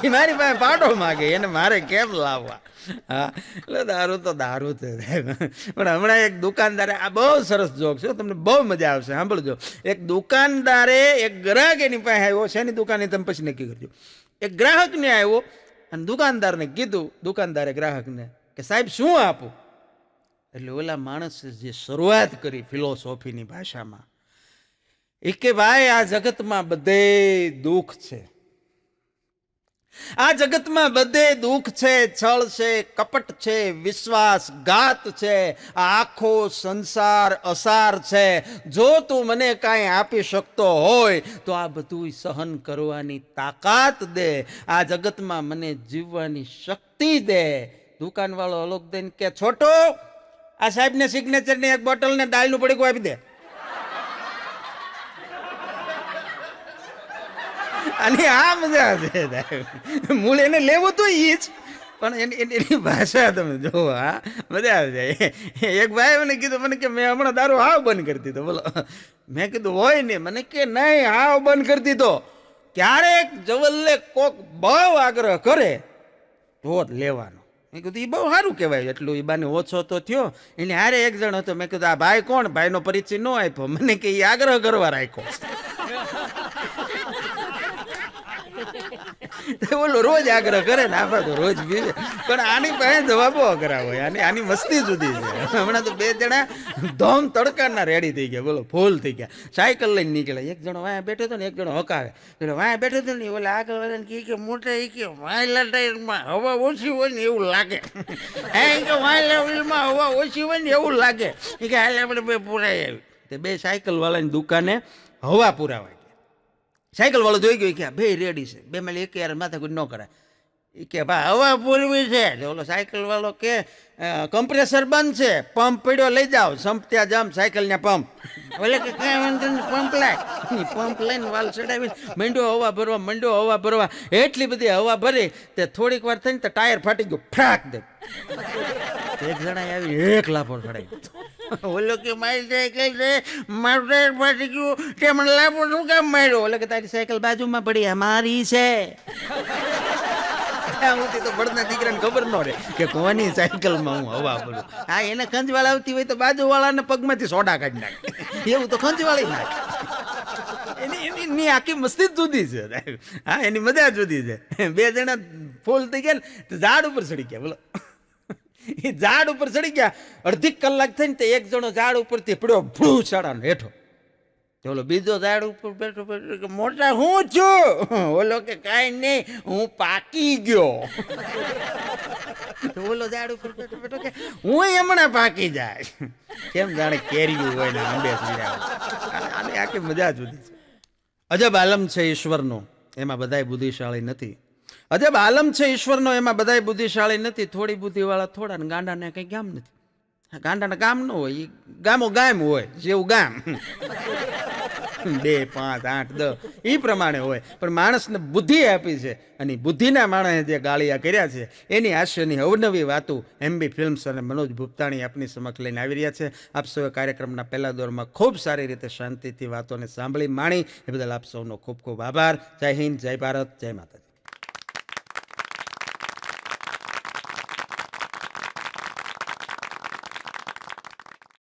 એ મારી પાસે પાડો માગે, એને મારે કેમ લાવવા? હા, એટલે દારૂ તો દારૂ છે. પણ હમણાં એક દુકાનદારે, આ બહુ સરસ જોક છે, તમને બહુ મજા આવશે, સાંભળજો. એક દુકાનદારે એક ગ્રાહક એની પાસે આવ્યો છે, એની દુકાને તમે પછી નક્કી કરજો. એક ગ્રાહકને આવ્યો અને દુકાનદારને કીધું, દુકાનદારે ગ્રાહકને કે સાહેબ શું આપું? એટલે ઓલા માણસે જે શરૂઆત કરી ફિલોસોફીની ભાષામાં, એ કે ભાઈ આ જગતમાં બધે દુઃખ છે, આ જગતમાં બધે દુઃખ છે, છળ છે, કપટ છે, વિશ્વાસઘાત છે, આ આખો સંસાર અસાર છે. જો તું મને કાંઈ આપી શકતો હોય તો આ બધું સહન કરવાની તાકાત દે, આ જગતમાં મને જીવવાની શક્તિ દે. દુકાનવાળો અલોક દઈને કે છોટો, આ સાહેબને સિગ્નેચરની એક બોટલ ને દાળનું પડીકું આપી દે. અને આ મજા છે, મૂળ એને લેવું તો એ જ, પણ એની ભાષા તમે જુઓ. હા, મજા આવી જાય. એક ભાઈ મને કીધું, મને કે મેં હમણાં દારૂ હાવ બંધ કરી દીધો. બોલો, મેં કીધું હોય ને? મને કે નહીં, હાવ બંધ કરી દીધો. ક્યારેક જવલ્લે કોક બહુ આગ્રહ કરે તો જ લેવાનો. મેં કીધું એ બહુ સારું કહેવાય, એટલું એ બાને ઓછો તો થયો. એને હારે એક જણ હતો, મેં કીધું આ ભાઈ કોણ? ભાઈનો પરિચય ન આપ્યો. મને કે એ આગ્રહ કરવા રાખ્યો. બોલો, રોજ આગ્રહ કરે ને, આપણે તો રોજ પીવે, પણ આની પાસે જવાબો અઘરા હોય. આની મસ્તી જુદી છે. હમણાં તો બે જણા ધોમ તડકાના રેડી થઈ ગયા, બોલો, ફૂલ થઈ ગયા. સાયકલ લઈને નીકળ્યા. એક જણો વાયા બેઠો હતો ને એક જણો હકાવે. એટલે વાયા બેઠો હતો ને ઓલા આગળ વાળાને કે મોટા એ કે વાયલા ટાયરમાં હવા ઓછી હોય ને એવું લાગે, હે કે વાયલા વ્હીલમાં હવા ઓછી હોય ને એવું લાગે. એ કે હાલ આપણે બે પુરાઈ આવી. તે બે સાયકલ વાળાની દુકાને હવા પુરાવા. સાયકલ વાળો જોઈ ગયો કે બે રેડી છે, બે મેં એક યાર માથાકૂટ ન કરાય. એ કે ભાઈ હવા પૂરવી છે. ઓલો સાયકલ વાળો કે કમ્પ્રેસર બંધ છે, પંપ પડ્યો લઈ જાઓ. સંપ ત્યાં જામ સાયકલના પંપ. ઓલે કે કાંઈ વાંધો નહીં, પંપ લાય. પંપ લઈને વાલ ચડાવીને મંડ્યો હવા ભરવા. એટલી બધી હવા ભરી તે થોડીક વાર થઈને તો ટાયર ફાટી ગયું, ફ્રાક દે. એક જણા આવી એક લાફો ચડાવી. ઓલો કે મારી સાયકલ છે, મારું ટાયર ફાટી ગયું, તે મને લાફો શું કામ માર્યો? ઓલે કે તારી સાયકલ બાજુમાં પડી, અમારી છે. તો બળના દીકરાને ખબર ન રહે કે કોની સાયકલમાં હું હવા ભરું. હા, એને ખંજવાળ આવતી હોય તો બાજુવાળાને પગમાંથી સોડા કાઢી નાખે, એવું તો ખંજવાળી નાખે. એની આખી મસ્તી જ જુદી છે. હા, એની મજા જુદી છે. બે જણા ફૂલ થઈ ગયા ને તો ઝાડ ઉપર ચડી ગયા. બોલો, એ ઝાડ ઉપર ચડી ગયા, અડધી કલાક થઈને તો એક જણો ઝાડ ઉપરથી પડ્યો, ભૂ ચડાનો હેઠો. ઓલો બીજો ઝાડ ઉપર બેઠો, મોટા હું છું? ઓલો કે કાંઈ નહીં, હું પાકી ગયો. ઓલો ઝાડ ઉપર બેઠો બેઠો કે હું હમણાં પાકી જાય. કેમ જાણે કેરીયું હોય ને આંબે આની આખી મજા જુદી છે. અજબ આલમ છે ઈશ્વરનો, એમાં બધાય બુદ્ધિશાળી નથી. અજબ આલમ છે ઈશ્વરનો, એમાં બધાય બુદ્ધિશાળી નથી. થોડી બુદ્ધિવાળા થોડા ને ગાંડાને કંઈ ગામ નથી. ગાંડાને ગામ ન હોય, એ ગામો ગામ હોય, જેવું ગામ 2, 5, 8, 10 એ પ્રમાણે હોય. પણ માણસને બુદ્ધિ આપી છે, અને બુદ્ધિના માણસે જે ગાળિયા કર્યા છે એની હાસ્યની અવનવી વાતો MB ફિલ્મ્સ અને મનોજ ભૂપતાણી આપની સમક્ષ લઈને આવી રહ્યા છે. આપ સૌએ કાર્યક્રમના પહેલા દોરમાં ખૂબ સારી રીતે શાંતિથી વાતોને સાંભળી માણી એ બદલ આપ સૌનો ખૂબ ખૂબ આભાર. જય હિન્દ, જય ભારત, જય માતાજી.